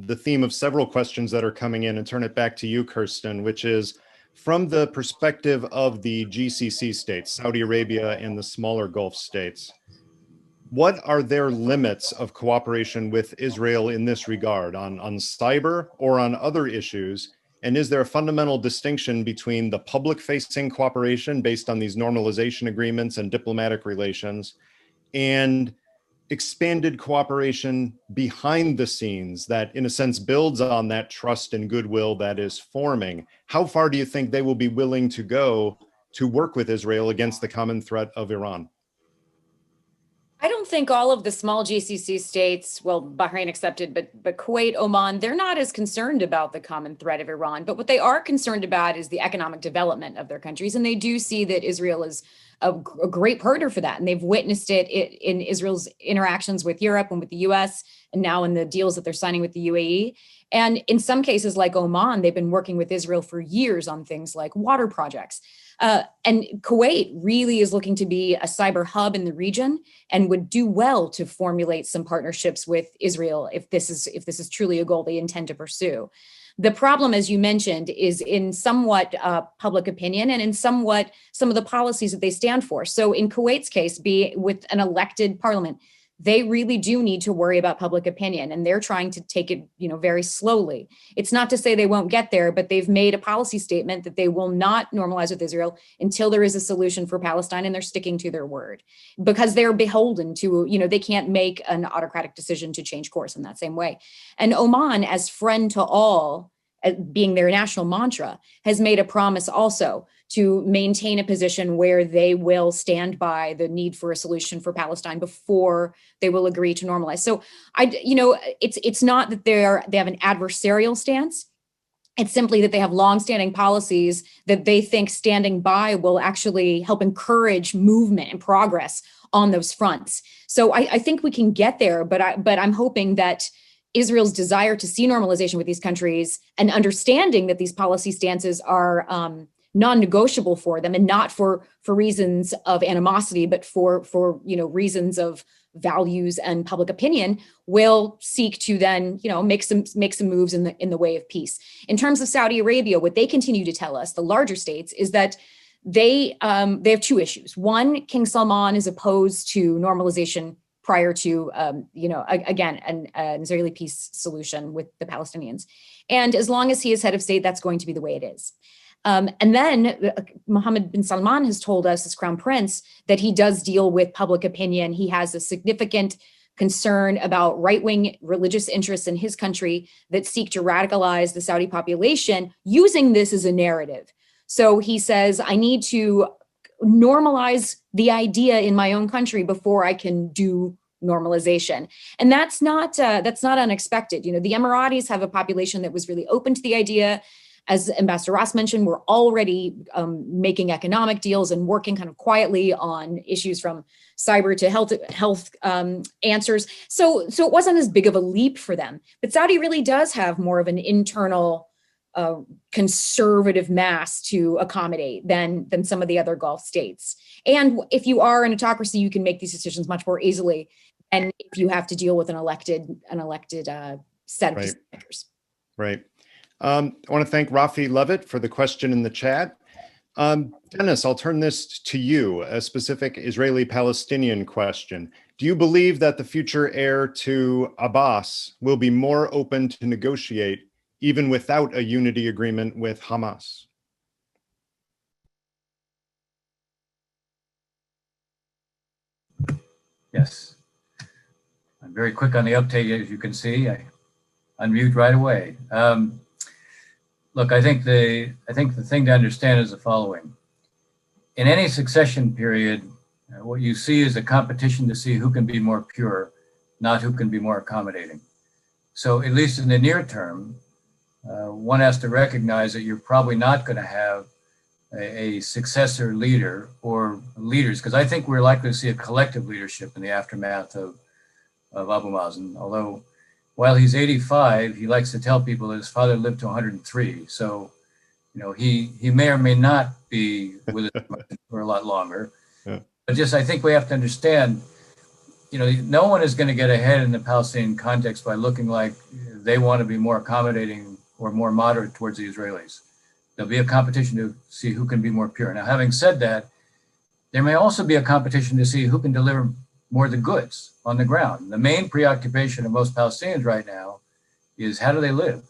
the theme of several questions that are coming in and turn it back to you, Kirsten, which is from the perspective of the GCC states, Saudi Arabia and the smaller Gulf states. What are their limits of cooperation with Israel in this regard, on cyber or on other issues? And is there a fundamental distinction between the public-facing cooperation based on these normalization agreements and diplomatic relations and expanded cooperation behind the scenes that, in a sense, builds on that trust and goodwill that is forming? How far do you think they will be willing to go to work with Israel against the common threat of Iran? I don't think all of the small GCC states, well, Bahrain accepted, but Kuwait, Oman, they're not as concerned about the common threat of Iran. But what they are concerned about is the economic development of their countries. And they do see that Israel is a great partner for that. And they've witnessed it in Israel's interactions with Europe and with the U.S. and now in the deals that they're signing with the UAE. And in some cases like Oman, they've been working with Israel for years on things like water projects. And Kuwait really is looking to be a cyber hub in the region and would do well to formulate some partnerships with Israel if this is truly a goal they intend to pursue. The problem, as you mentioned, is in somewhat public opinion and in somewhat some of the policies that they stand for. So in Kuwait's case, be with an elected parliament, they really do need to worry about public opinion, and they're trying to take it, very slowly. It's not to say they won't get there, but they've made a policy statement that they will not normalize with Israel until there is a solution for Palestine, and they're sticking to their word because they're beholden to, they can't make an autocratic decision to change course in that same way. And Oman, as friend to all, being their national mantra, has made a promise also to maintain a position where they will stand by the need for a solution for Palestine before they will agree to normalize. So it's not that they have an adversarial stance. It's simply that they have longstanding policies that they think standing by will actually help encourage movement and progress on those fronts. So I think we can get there, but I'm hoping that Israel's desire to see normalization with these countries and understanding that these policy stances are non-negotiable for them, and not for reasons of animosity, but for reasons of values and public opinion, will seek to then make some moves in the way of peace. In terms of Saudi Arabia, what they continue to tell us, the larger states, is that they have two issues. One, King Salman is opposed to normalization prior to, again, an Israeli peace solution with the Palestinians. And as long as he is head of state, that's going to be the way it is. And then Mohammed bin Salman has told us, as Crown Prince, that he does deal with public opinion. He has a significant concern about right-wing religious interests in his country that seek to radicalize the Saudi population using this as a narrative. So he says, I need to normalize the idea in my own country before I can do normalization. And that's not unexpected. The Emiratis have a population that was really open to the idea. As Ambassador Ross mentioned, we're already making economic deals and working kind of quietly on issues from cyber to health answers. So it wasn't as big of a leap for them. But Saudi really does have more of an internal conservative mass to accommodate than some of the other Gulf states. And if you are an autocracy, you can make these decisions much more easily. And if you have to deal with an elected set of decision-makers. Right. I want to thank Rafi Levitt for the question in the chat. Dennis, I'll turn this to you, a specific Israeli-Palestinian question. Do you believe that the future heir to Abbas will be more open to negotiate even without a unity agreement with Hamas? Yes. I'm very quick on the uptake, as you can see. I unmute right away. Look, I think the thing to understand is the following. In any succession period, what you see is a competition to see who can be more pure, not who can be more accommodating. So at least in the near term, one has to recognize that you're probably not going to have a successor leader or leaders, because I think we're likely to see a collective leadership in the aftermath of Abu Mazen. Although, while he's 85, he likes to tell people that his father lived to 103. So, he may or may not be with us for a lot longer. Yeah. But I think we have to understand, no one is going to get ahead in the Palestinian context by looking like they want to be more accommodating or more moderate towards the Israelis. There'll be a competition to see who can be more pure. Now, having said that, there may also be a competition to see who can deliver more of the goods on the ground. The main preoccupation of most Palestinians right now is how do they live?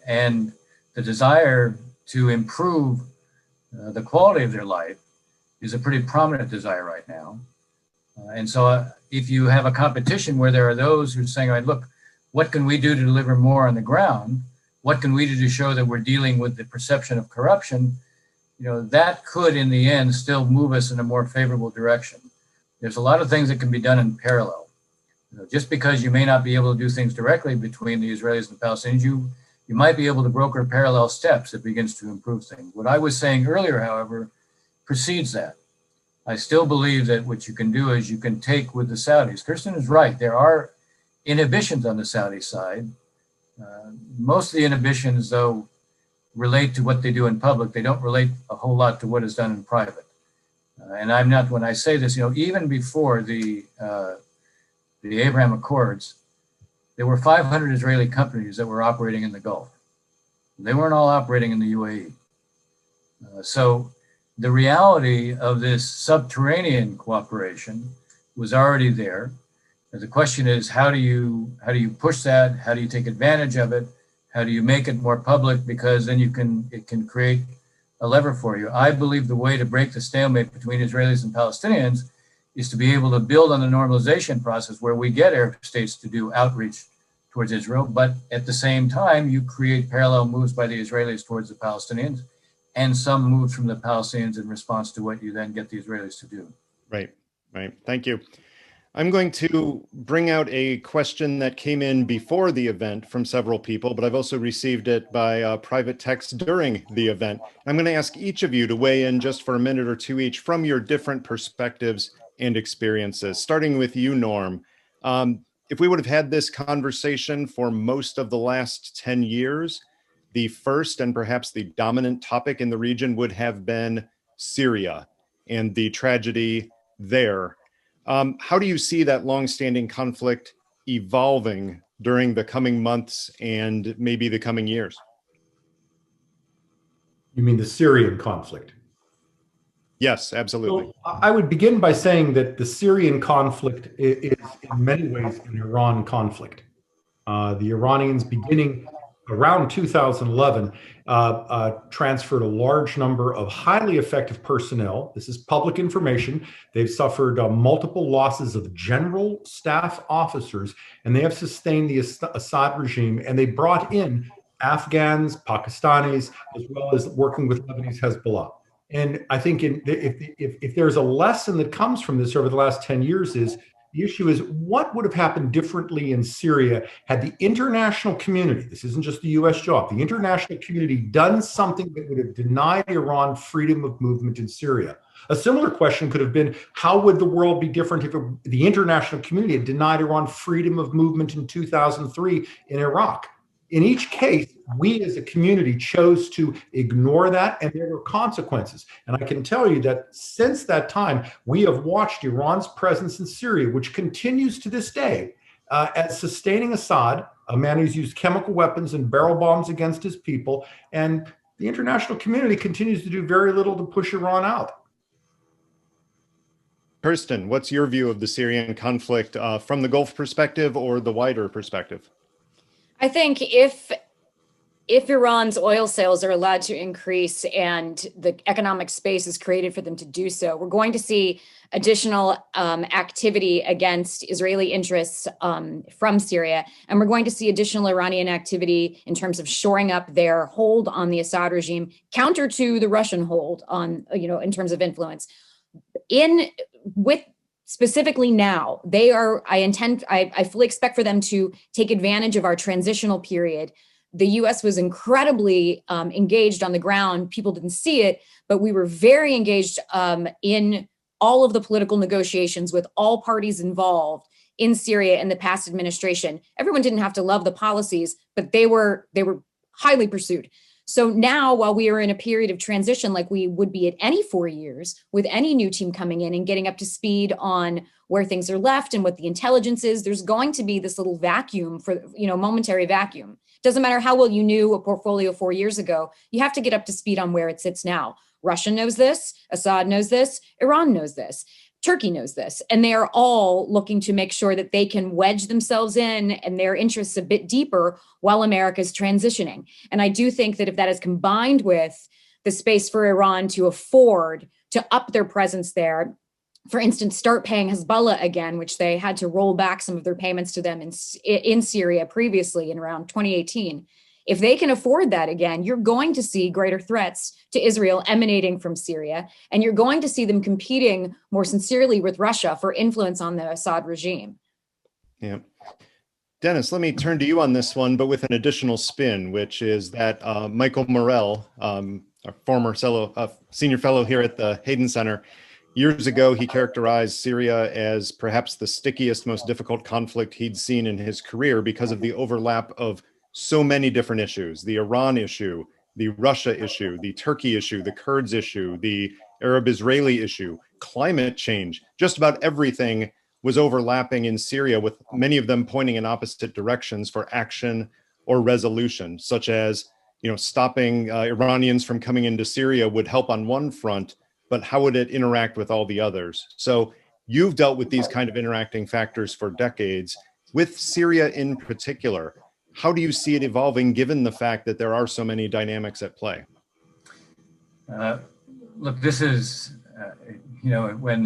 And the desire to improve the quality of their life is a pretty prominent desire right now. And so if you have a competition where there are those who are saying, all right, look, what can we do to deliver more on the ground? What can we do to show that we're dealing with the perception of corruption? That could, in the end, still move us in a more favorable direction. There's a lot of things that can be done in parallel. Just because you may not be able to do things directly between the Israelis and the Palestinians, you might be able to broker parallel steps that begins to improve things. What I was saying earlier, however, precedes that. I still believe that what you can do is you can take with the Saudis. Kirsten is right. There are inhibitions on the Saudi side. Most of the inhibitions, though, relate to what they do in public. They don't relate a whole lot to what is done in private. And I'm not, when I say this, even before the Abraham Accords, there were 500 Israeli companies that were operating in the Gulf. They weren't all operating in the UAE. So the reality of this subterranean cooperation was already there. And the question is, how do you push that? How do you take advantage of it? How do you make it more public? Because then it can create a lever for you. I believe the way to break the stalemate between Israelis and Palestinians is to be able to build on the normalization process where we get Arab states to do outreach towards Israel, but at the same time, you create parallel moves by the Israelis towards the Palestinians and some moves from the Palestinians in response to what you then get the Israelis to do. Right, right. Thank you. I'm going to bring out a question that came in before the event from several people, but I've also received it by private text during the event. I'm going to ask each of you to weigh in just for a minute or two each from your different perspectives and experiences, starting with you, Norm. If we would have had this conversation for most of the last 10 years, the first and perhaps the dominant topic in the region would have been Syria and the tragedy there. How do you see that longstanding conflict evolving during the coming months and maybe the coming years? You mean the Syrian conflict? Yes, absolutely. So I would begin by saying that the Syrian conflict is in many ways an Iran conflict. The Iranians, beginning around 2011, transferred a large number of highly effective personnel. This is public information. They've suffered multiple losses of general staff officers, and they have sustained the Assad regime, and they brought in Afghans, Pakistanis, as well as working with Lebanese Hezbollah. And I think if there's a lesson that comes from this over the last 10 years is the issue is what would have happened differently in Syria had the international community, this isn't just the US job, the international community done something that would have denied Iran freedom of movement in Syria. A similar question could have been, how would the world be different if the international community had denied Iran freedom of movement in 2003 in Iraq? In each case, we as a community chose to ignore that, and there were consequences. And I can tell you that since that time, we have watched Iran's presence in Syria, which continues to this day, as sustaining Assad, a man who's used chemical weapons and barrel bombs against his people. And the international community continues to do very little to push Iran out. Kirsten, what's your view of the Syrian conflict from the Gulf perspective or the wider perspective? I think if Iran's oil sales are allowed to increase and the economic space is created for them to do so, we're going to see additional activity against Israeli interests from Syria. And we're going to see additional Iranian activity in terms of shoring up their hold on the Assad regime, counter to the Russian hold on, in terms of influence. Specifically now, I fully expect for them to take advantage of our transitional period. The US was incredibly engaged on the ground. People didn't see it, but we were very engaged in all of the political negotiations with all parties involved in Syria in the past administration. Everyone didn't have to love the policies, but they were highly pursued. So now, while we are in a period of transition, like we would be at any 4 years with any new team coming in and getting up to speed on where things are left and what the intelligence is, there's going to be this little vacuum for, momentary vacuum. Doesn't matter how well you knew a portfolio 4 years ago, you have to get up to speed on where it sits now. Russia knows this, Assad knows this, Iran knows this. Turkey knows this, and they are all looking to make sure that they can wedge themselves in and their interests a bit deeper while America's transitioning. And I do think that if that is combined with the space for Iran to afford to up their presence there, for instance, start paying Hezbollah again, which they had to roll back some of their payments to them in Syria previously in around 2018. If they can afford that again, you're going to see greater threats to Israel emanating from Syria, and you're going to see them competing more sincerely with Russia for influence on the Assad regime. Yeah. Dennis, let me turn to you on this one, but with an additional spin, which is that Michael Morell, a former senior fellow here at the Hayden Center, years ago, he characterized Syria as perhaps the stickiest, most difficult conflict he'd seen in his career because of the overlap of so many different issues: the Iran issue, the Russia issue, the Turkey issue, the Kurds issue, the Arab-Israeli issue, climate change. Just about everything was overlapping in Syria, with many of them pointing in opposite directions for action or resolution, such as, stopping Iranians from coming into Syria would help on one front, but how would it interact with all the others? So you've dealt with these kind of interacting factors for decades. With Syria in particular, how do you see it evolving given the fact that there are so many dynamics at play? Look, this is, when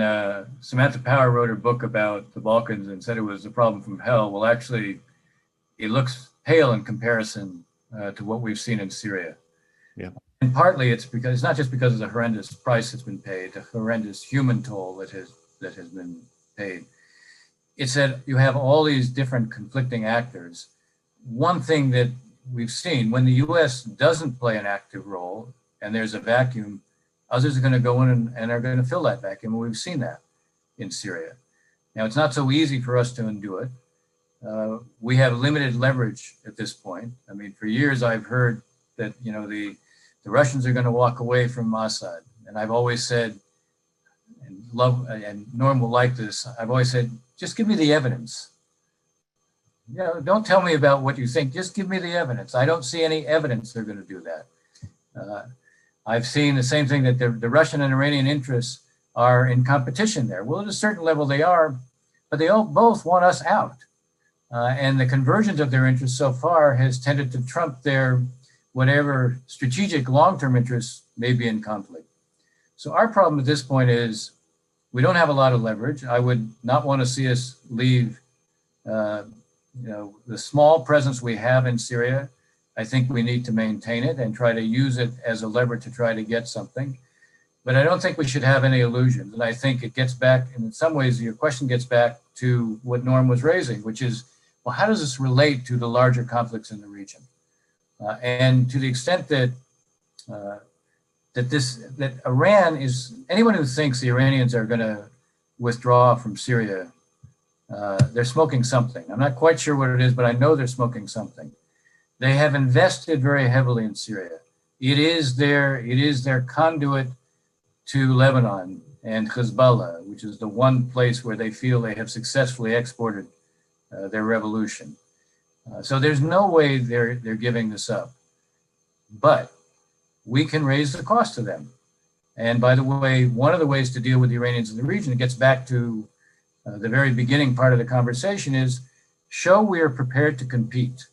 Samantha Power wrote her book about the Balkans and said it was a problem from hell, well, actually, it looks pale in comparison to what we've seen in Syria. Yeah. And partly it's not just because of the horrendous price that's been paid, the horrendous human toll that has been paid. It's that you have all these different conflicting actors. One thing that we've seen, when the U.S. doesn't play an active role and there's a vacuum, others are going to go in and are going to fill that vacuum. And we've seen that in Syria. Now, it's not so easy for us to undo it. We have limited leverage at this point. I mean, for years I've heard that, the Russians are going to walk away from Assad. And I've always said, and Norm will like this, I've always said, just give me the evidence. Don't tell me about what you think, just give me the evidence. I don't see any evidence they're going to do that. I've seen the same thing, that the Russian and Iranian interests are in competition there. Well, at a certain level they are, but they both want us out. And the convergence of their interests so far has tended to trump their whatever strategic long-term interests may be in conflict. So our problem at this point is we don't have a lot of leverage. I would not want to see us leave the small presence we have in Syria. I think we need to maintain it and try to use it as a lever to try to get something. But I don't think we should have any illusions. And I think it gets back, and in some ways your question gets back to what Norm was raising, which is, well, how does this relate to the larger conflicts in the region? And to the extent that that Iran is, anyone who thinks the Iranians are going to withdraw from Syria, they're smoking something. I'm not quite sure what it is, but I know they're smoking something. They have invested very heavily in Syria. It is their conduit to Lebanon and Hezbollah, which is the one place where they feel they have successfully exported their revolution. So there's no way they're giving this up. But we can raise the cost to them. And by the way, one of the ways to deal with the Iranians in the region, it gets back to the very beginning part of the conversation, is show we are prepared to compete.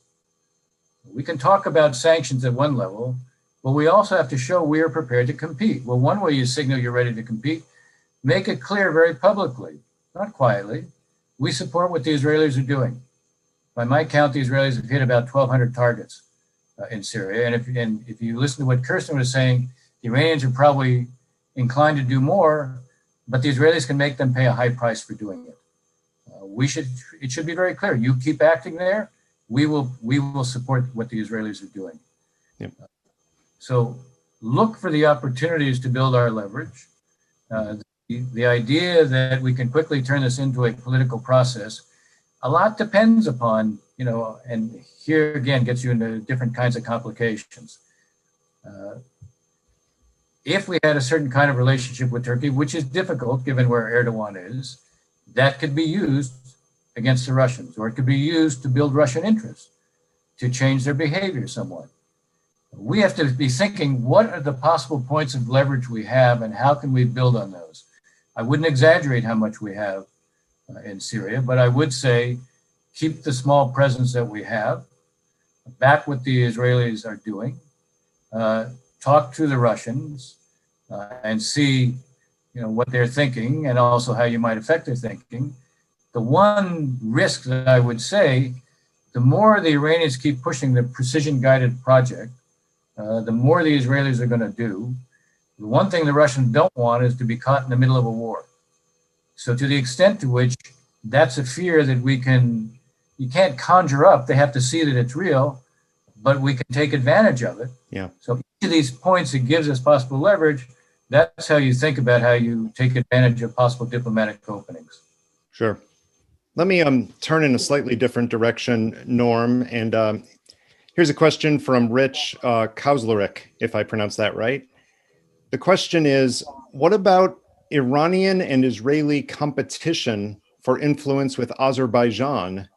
We can talk about sanctions at one level, but we also have to show we are prepared to compete. Well, one way you signal you're ready to compete, make it clear very publicly, not quietly. We support what the Israelis are doing. By my count, the Israelis have hit about 1,200 targets in Syria. And if you listen to what Kirsten was saying, the Iranians are probably inclined to do more, but the Israelis can make them pay a high price for doing it. It should be very clear. You keep acting there, we will support what the Israelis are doing. Yep. So look for the opportunities to build our leverage. The idea that we can quickly turn this into a political process, a lot depends upon, and here again gets you into different kinds of complications. If we had a certain kind of relationship with Turkey, which is difficult given where Erdogan is, that could be used against the Russians, or it could be used to build Russian interests, to change their behavior somewhat. We have to be thinking, what are the possible points of leverage we have and how can we build on those? I wouldn't exaggerate how much we have in Syria, but I would say keep the small presence that we have, back what the Israelis are doing, talk to the Russians and see what they're thinking and also how you might affect their thinking. The one risk that I would say, the more the Iranians keep pushing the precision-guided project, the more the Israelis are going to do. The one thing the Russians don't want is to be caught in the middle of a war. So to the extent to which that's a fear that you can't conjure up, they have to see that it's real, but we can take advantage of it. Yeah. So each of these points, it gives us possible leverage. That's how you think about how you take advantage of possible diplomatic openings. Sure. Let me turn in a slightly different direction, Norm. And Here's a question from Rich Kauslerich, if I pronounce that right. The question is, what about Iranian and Israeli competition for influence with Azerbaijan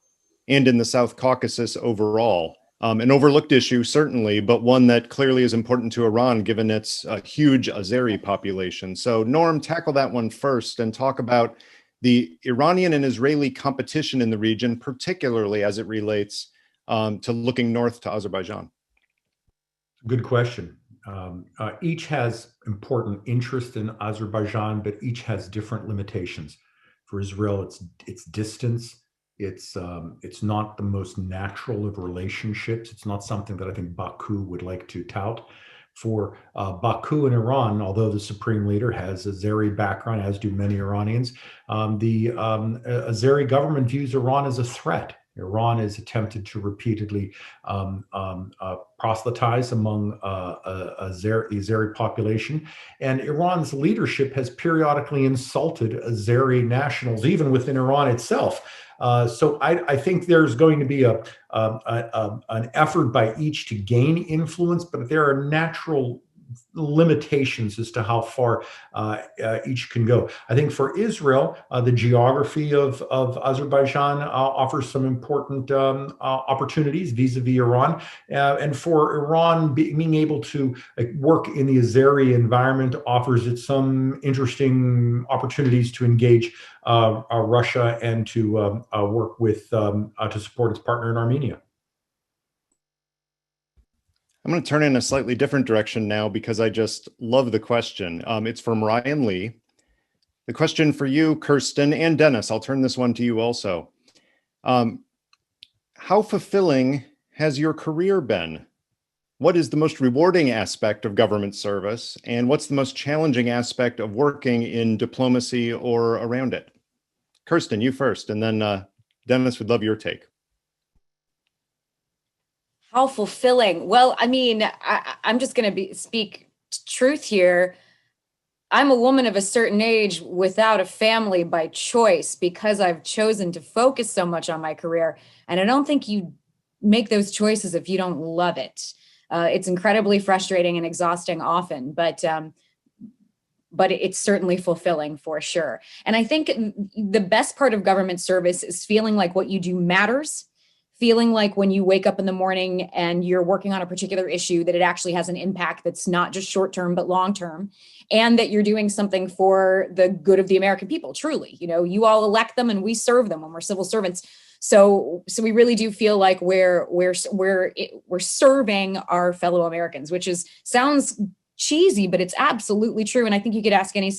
and in the South Caucasus overall? An overlooked issue, certainly, but one that clearly is important to Iran, given its huge Azeri population. So Norm, tackle that one first and talk about the Iranian and Israeli competition in the region, particularly as it relates to looking north to Azerbaijan. Good question. Each has important interest in Azerbaijan, but each has different limitations. For Israel, it's distance. It's not the most natural of relationships. It's not something that I think Baku would like to tout. For Baku and Iran, although the supreme leader has a Azeri background, as do many Iranians, the Azeri government views Iran as a threat. Iran has attempted to repeatedly proselytize among the Azeri population, and Iran's leadership has periodically insulted Azeri nationals, even within Iran itself. So I think there's going to be an effort by each to gain influence, but there are natural limitations as to how far each can go. I think for Israel, the geography of Azerbaijan offers some important opportunities vis-a-vis Iran. And for Iran, being able to work in the Azeri environment offers it some interesting opportunities to engage Russia and to work with, to support its partner in Armenia. I'm going to turn in a slightly different direction now because I just love the question. It's from Ryan Lee. The question for you, Kirsten, and Dennis, I'll turn this one to you also. How fulfilling has your career been? What is the most rewarding aspect of government service? And what's the most challenging aspect of working in diplomacy or around it? Kirsten, you first, and then Dennis would love your take. How fulfilling. Well, I mean, I'm just going to speak truth here. I'm a woman of a certain age without a family by choice because I've chosen to focus so much on my career. And I don't think you make those choices if you don't love it. It's incredibly frustrating and exhausting often, but it's certainly fulfilling for sure. And I think the best part of government service is feeling like what you do matters. Feeling like when you wake up in the morning and you're working on a particular issue, that it actually has an impact that's not just short-term, but long-term, and that you're doing something for the good of the American people, truly. You know, you all elect them and we serve them when we're civil servants. So we really do feel like we're serving our fellow Americans, which sounds cheesy, but it's absolutely true. And I think you could ask any.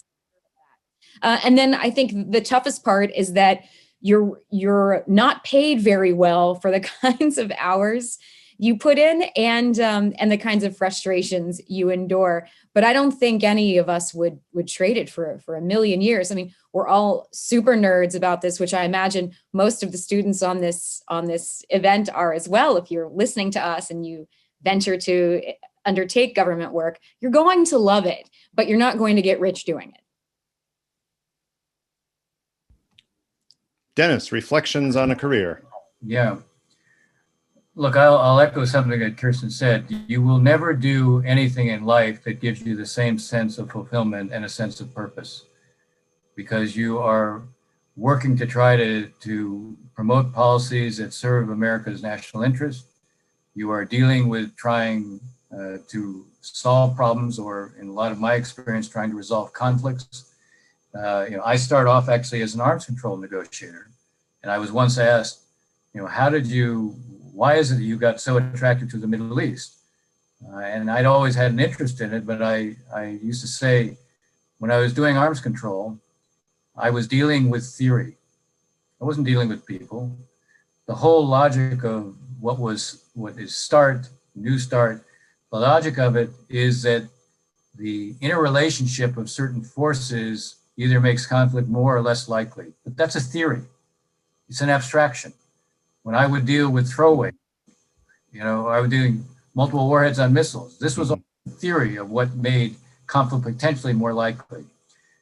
And then I think the toughest part is that you're not paid very well for the kinds of hours you put in and the kinds of frustrations you endure. But I don't think any of us would trade it for a million years. I mean, we're all super nerds about this, which I imagine most of the students on this event are as well. If you're listening to us and you venture to undertake government work, you're going to love it, but you're not going to get rich doing it. Dennis, reflections on a career. Yeah. Look, I'll echo something that Kirsten said. You will never do anything in life that gives you the same sense of fulfillment and a sense of purpose, because you are working to try to promote policies that serve America's national interest. You are dealing with trying to solve problems, or in a lot of my experience, trying to resolve conflicts. I start off actually as an arms control negotiator. And I was once asked, why is it that you got so attracted to the Middle East? And I'd always had an interest in it, but I used to say, when I was doing arms control, I was dealing with theory. I wasn't dealing with people. The whole logic of what is START, New START, the logic of it is that the interrelationship of certain forces either makes conflict more or less likely. But that's a theory. It's an abstraction. When I would deal with throwaway, I was doing multiple warheads on missiles. This was a theory of what made conflict potentially more likely.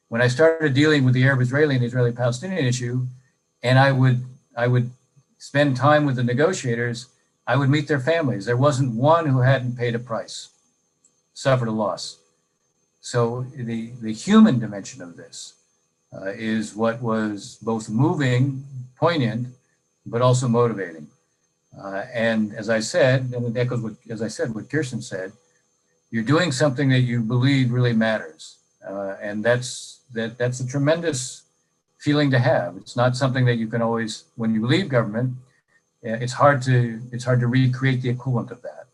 When I started dealing with the Arab-Israeli and Israeli-Palestinian issue, and I would spend time with the negotiators, I would meet their families. There wasn't one who hadn't paid a price, suffered a loss. So the human dimension of this is what was both moving, poignant, but also motivating. And as I said, and it echoes what Kirsten said, you're doing something that you believe really matters. And that's a tremendous feeling to have. It's not something that you can always, when you leave government, it's hard to recreate the equivalent of that.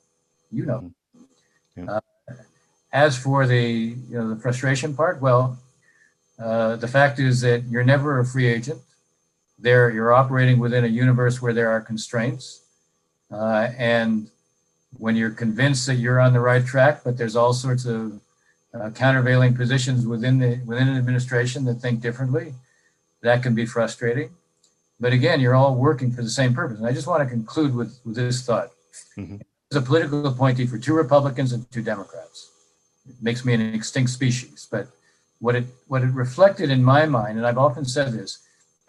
Yeah. As for the frustration part, well, the fact is that you're never a free agent. You're operating within a universe where there are constraints, and when you're convinced that you're on the right track, but there's all sorts of countervailing positions within an administration that think differently, that can be frustrating. But again, you're all working for the same purpose. And I just want to conclude with this thought. Mm-hmm. As a political appointee for 2 Republicans and 2 Democrats, it makes me an extinct species. But what it reflected in my mind, and I've often said this,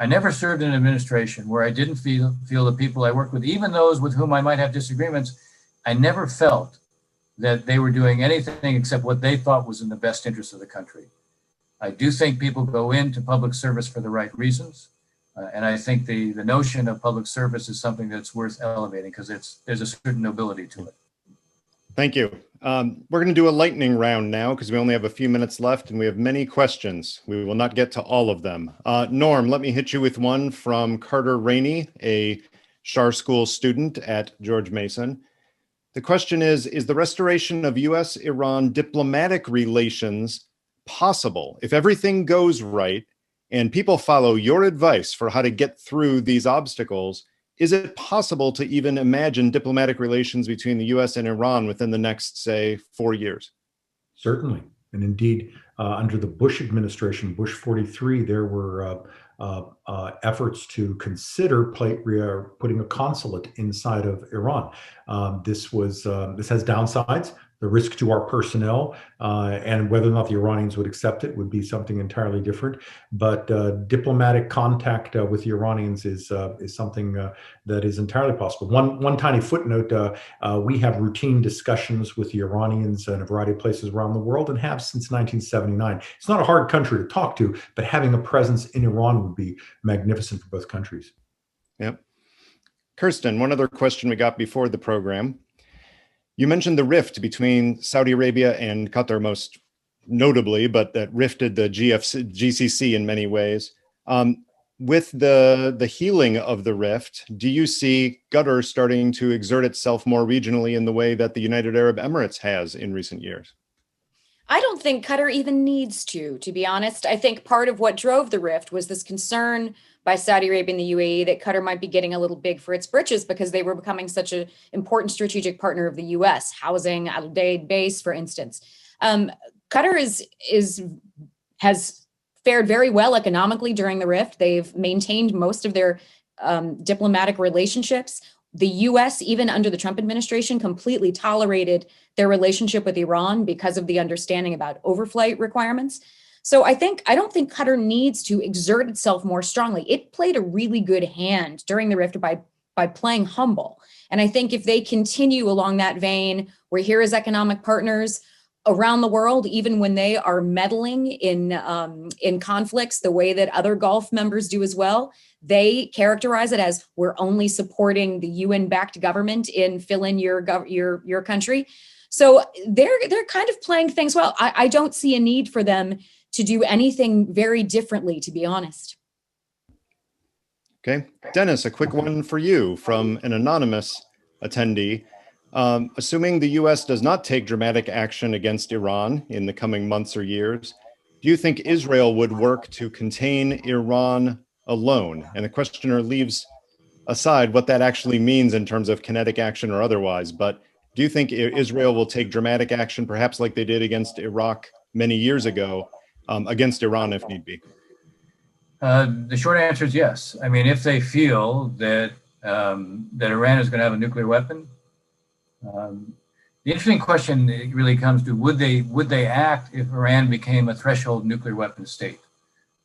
I never served in an administration where I didn't feel the people I worked with, even those with whom I might have disagreements, I never felt that they were doing anything except what they thought was in the best interest of the country. I do think people go into public service for the right reasons. And I think the notion of public service is something that's worth elevating because there's a certain nobility to it. Thank you. We're going to do a lightning round now because we only have a few minutes left and we have many questions. We will not get to all of them. Norm, let me hit you with one from Carter Rainey, a Schar School student at George Mason. The question is the restoration of U.S. Iran diplomatic relations possible if everything goes right and people follow your advice for how to get through these obstacles? Is it possible to even imagine diplomatic relations between the U.S. and Iran within the next, say, 4 years? Certainly. And indeed, under the Bush administration, Bush 43, there were efforts to consider putting a consulate inside of Iran. This has downsides. The risk to our personnel and whether or not the Iranians would accept it would be something entirely different. But diplomatic contact with the Iranians is something that is entirely possible. One tiny footnote: we have routine discussions with the Iranians in a variety of places around the world and have since 1979. It's not a hard country to talk to, but having a presence in Iran would be magnificent for both countries. Yep. Kirsten, one other question we got before the program. You mentioned the rift between Saudi Arabia and Qatar most notably, but that rifted the GCC in many ways. With the healing of the rift, do you see Qatar starting to exert itself more regionally in the way that the United Arab Emirates has in recent years? I don't think Qatar even needs to be honest. I think part of what drove the rift was this concern by Saudi Arabia and the UAE that Qatar might be getting a little big for its britches because they were becoming such an important strategic partner of the U.S., housing Al Udeid base, for instance. Qatar has fared very well economically during the rift. They've maintained most of their diplomatic relationships. The U.S., even under the Trump administration, completely tolerated their relationship with Iran because of the understanding about overflight requirements. So I don't think Qatar needs to exert itself more strongly. It played a really good hand during the rift by playing humble. And I think if they continue along that vein, we're here as economic partners around the world, even when they are meddling in conflicts, the way that other Gulf members do as well, they characterize it as we're only supporting the UN-backed government in fill in your country. So they're kind of playing things well. I don't see a need for them to do anything very differently, to be honest. Okay. Dennis, a quick one for you from an anonymous attendee. Assuming the U.S. does not take dramatic action against Iran in the coming months or years, do you think Israel would work to contain Iran alone? And the questioner leaves aside what that actually means in terms of kinetic action or otherwise, but do you think Israel will take dramatic action, perhaps like they did against Iraq many years ago, against Iran if need be? The short answer is yes. I mean, if they feel that Iran is going to have a nuclear weapon, the interesting question really comes to would they act if Iran became a threshold nuclear weapon state,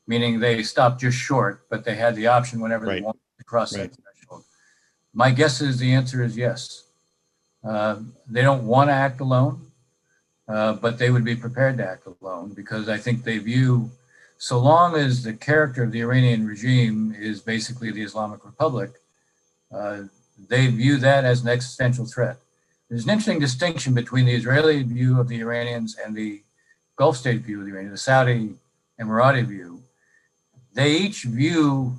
meaning they stopped just short, but they had the option whenever they wanted to cross that threshold. My guess is the answer is yes. They don't want to act alone, but they would be prepared to act alone, because I think they view, so long as the character of the Iranian regime is basically the Islamic Republic, they view that as an existential threat. There's an interesting distinction between the Israeli view of the Iranians and the Gulf state view of the Iranians, the Saudi Emirati view. They each view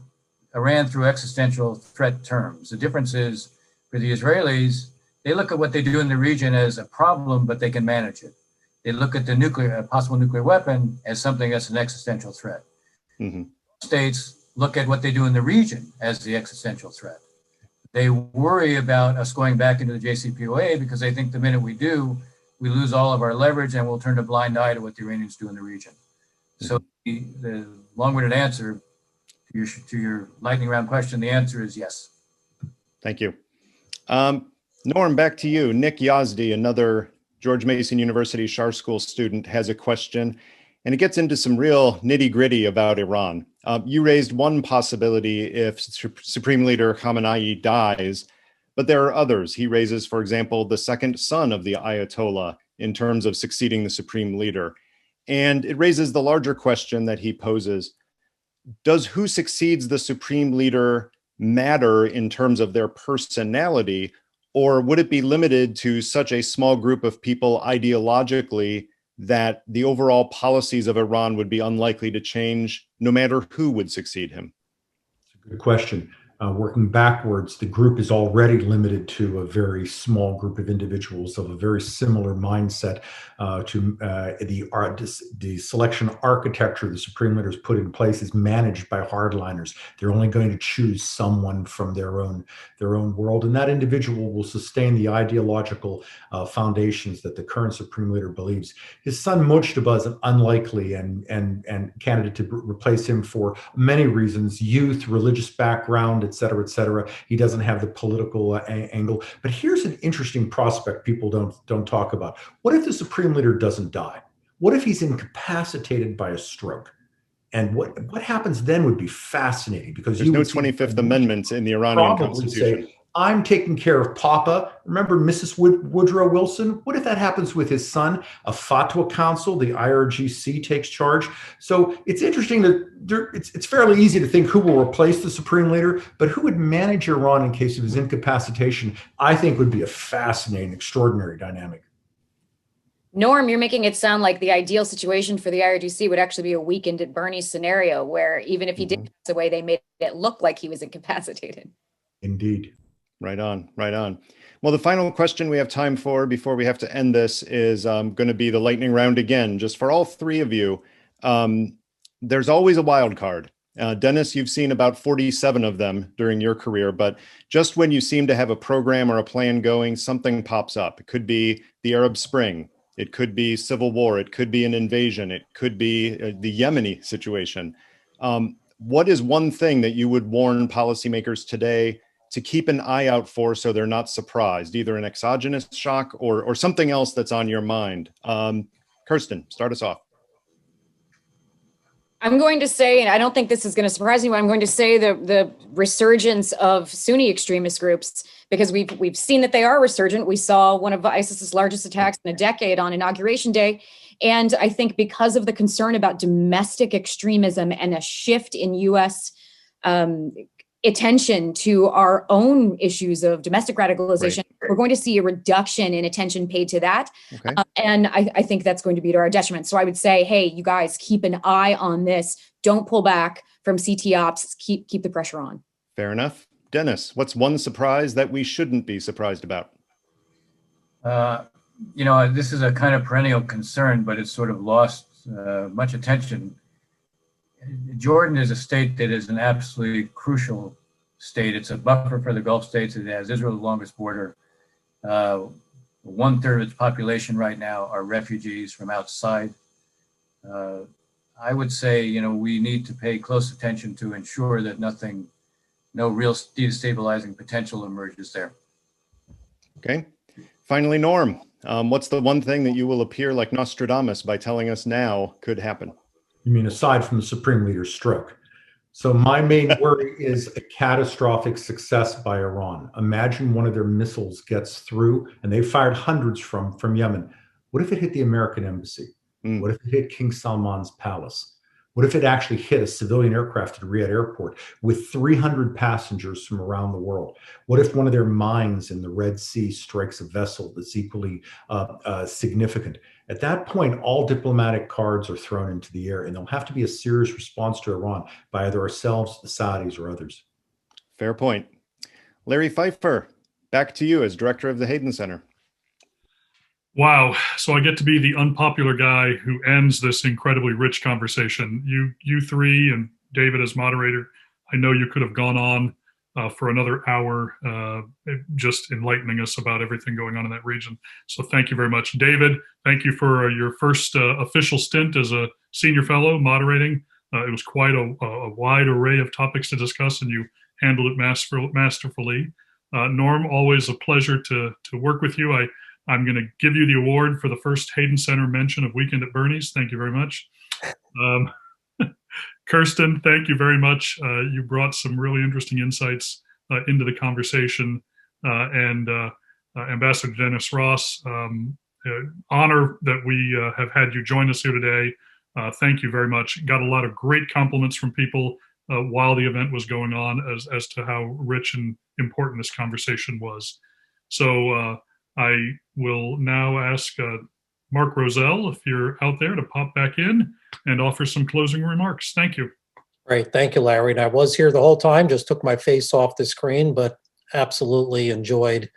Iran through existential threat terms. The difference is, for the Israelis, they look at what they do in the region as a problem, but they can manage it. They look at the possible nuclear weapon as something that's an existential threat. Mm-hmm. States look at what they do in the region as the existential threat. They worry about us going back into the JCPOA because they think the minute we do, we lose all of our leverage and we'll turn a blind eye to what the Iranians do in the region. Mm-hmm. So the long-winded answer to your lightning round question, the answer is yes. Thank you. Norm, back to you. Nick Yazdi, another George Mason University Shar School student, has a question, and it gets into some real nitty-gritty about Iran. You raised one possibility if Supreme Leader Khamenei dies, but there are others. He raises, for example, the second son of the Ayatollah in terms of succeeding the Supreme Leader. And it raises the larger question that he poses: does who succeeds the Supreme Leader matter in terms of their personality, or would it be limited to such a small group of people ideologically that the overall policies of Iran would be unlikely to change no matter who would succeed him? It's a good question. Working backwards, the group is already limited to a very small group of individuals of a very similar mindset to the selection architecture the Supreme Leaders put in place is managed by hardliners. They're only going to choose someone from their own world, and that individual will sustain the ideological foundations that the current Supreme Leader believes. His son Mujtaba is an unlikely and candidate to replace him for many reasons: youth, religious background, et cetera, et cetera. He doesn't have the political angle. But here's an interesting prospect people don't talk about. What if the Supreme Leader doesn't die? What if he's incapacitated by a stroke? And what happens then would be fascinating, because there's no 25th Amendment in the Iranian Constitution. Say, I'm taking care of Papa. Remember Mrs. Woodrow Wilson? What if that happens with his son? A fatwa council, the IRGC takes charge. So it's interesting that it's fairly easy to think who will replace the Supreme Leader, but who would manage Iran in case of his incapacitation, I think would be a fascinating, extraordinary dynamic. Norm, you're making it sound like the ideal situation for the IRGC would actually be a weakened at Bernie scenario, where even if he did pass away, they made it look like he was incapacitated. Indeed. Right on, right on. Well, the final question we have time for before we have to end this is going to be the lightning round again, just for all three of you. There's always a wild card. Dennis, you've seen about 47 of them during your career, but just when you seem to have a program or a plan going, something pops up. It could be the Arab Spring. It could be civil war. It could be an invasion. It could be the Yemeni situation. What is one thing that you would warn policymakers today to keep an eye out for so they're not surprised, either an exogenous shock or something else that's on your mind? Kirsten, start us off. I'm going to say, and I don't think this is going to surprise you, but I'm going to say the resurgence of Sunni extremist groups, because we've seen that they are resurgent. We saw one of ISIS's largest attacks in a decade on Inauguration Day. And I think because of the concern about domestic extremism and a shift in U.S. attention to our own issues of domestic radicalization, right, we're going to see a reduction in attention paid to that. Okay. And I think that's going to be to our detriment. So I would say, hey, you guys, keep an eye on this. Don't pull back from CT ops. Keep the pressure on. Fair enough. Dennis, what's one surprise that we shouldn't be surprised about? This is a kind of perennial concern, but it's sort of lost much attention. Jordan is a state that is an absolutely crucial state. It's a buffer for the Gulf states. It has Israel's longest border. 1/3 of its population right now are refugees from outside. I would say, we need to pay close attention to ensure that no real destabilizing potential emerges there. Okay. Finally, Norm, what's the one thing that you will appear like Nostradamus by telling us now could happen? You mean aside from the Supreme Leader's stroke? So my main worry is a catastrophic success by Iran. Imagine one of their missiles gets through, and they fired hundreds from Yemen. What if it hit the American embassy? What if it hit King Salman's palace? What if it actually hit a civilian aircraft at Riyadh airport with 300 passengers from around the world? What if one of their mines in the Red Sea strikes a vessel that's equally significant? At that point, all diplomatic cards are thrown into the air, and there'll have to be a serious response to Iran by either ourselves, the Saudis, or others. Fair point. Larry Pfeiffer, back to you as director of the Hayden Center. Wow. So I get to be the unpopular guy who ends this incredibly rich conversation. You three and David as moderator, I know you could have gone on for another hour, just enlightening us about everything going on in that region. So thank you very much. David, thank you for your first official stint as a senior fellow moderating. It was quite a wide array of topics to discuss, and you handled it masterfully. Norm, always a pleasure to work with you. I'm going to give you the award for the first Hayden Center mention of Weekend at Bernie's. Thank you very much. Kirsten, thank you very much. You brought some really interesting insights into the conversation. And Ambassador Dennis Ross, honor that we have had you join us here today. Thank you very much. Got a lot of great compliments from people while the event was going on as to how rich and important this conversation was. So I will now ask Mark Roselle, if you're out there, to pop back in and offer some closing remarks. Thank you. Great. Thank you, Larry. And I was here the whole time, just took my face off the screen, but absolutely enjoyed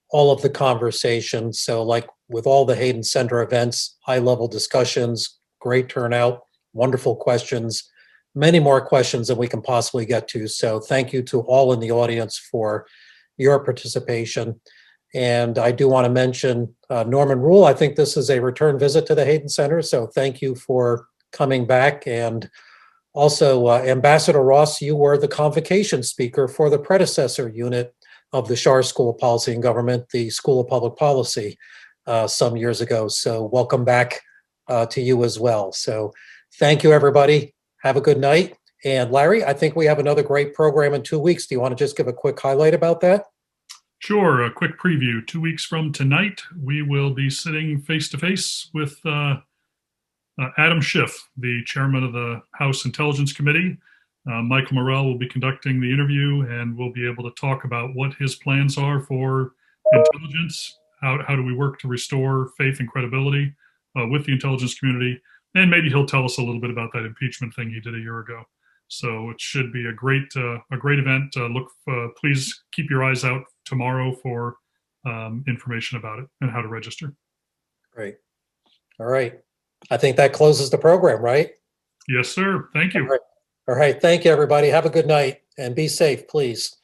all of the conversation. So like with all the Hayden Center events, high-level discussions, great turnout, wonderful questions, many more questions than we can possibly get to. So thank you to all in the audience for your participation. And I do want to mention Norman Roule. I think this is a return visit to the Hayden Center, so thank you for coming back. And also, Ambassador Ross, you were the convocation speaker for the predecessor unit of the Schar School of Policy and Government, the School of Public Policy, some years ago. So welcome back to you as well. So thank you, everybody. Have a good night. And Larry, I think we have another great program in 2 weeks. Do you want to just give a quick highlight about that? Sure. A quick preview. 2 weeks from tonight, we will be sitting face-to-face with Adam Schiff, the chairman of the House Intelligence Committee. Michael Morrell will be conducting the interview, and we'll be able to talk about what his plans are for intelligence. How do we work to restore faith and credibility with the intelligence community? And maybe he'll tell us a little bit about that impeachment thing he did a year ago. So it should be a great event. Please keep your eyes out tomorrow for information about it and how to register. Great. All right. I think that closes the program, right? Yes, sir. Thank you. All right. Thank you, everybody. Have a good night and be safe, please.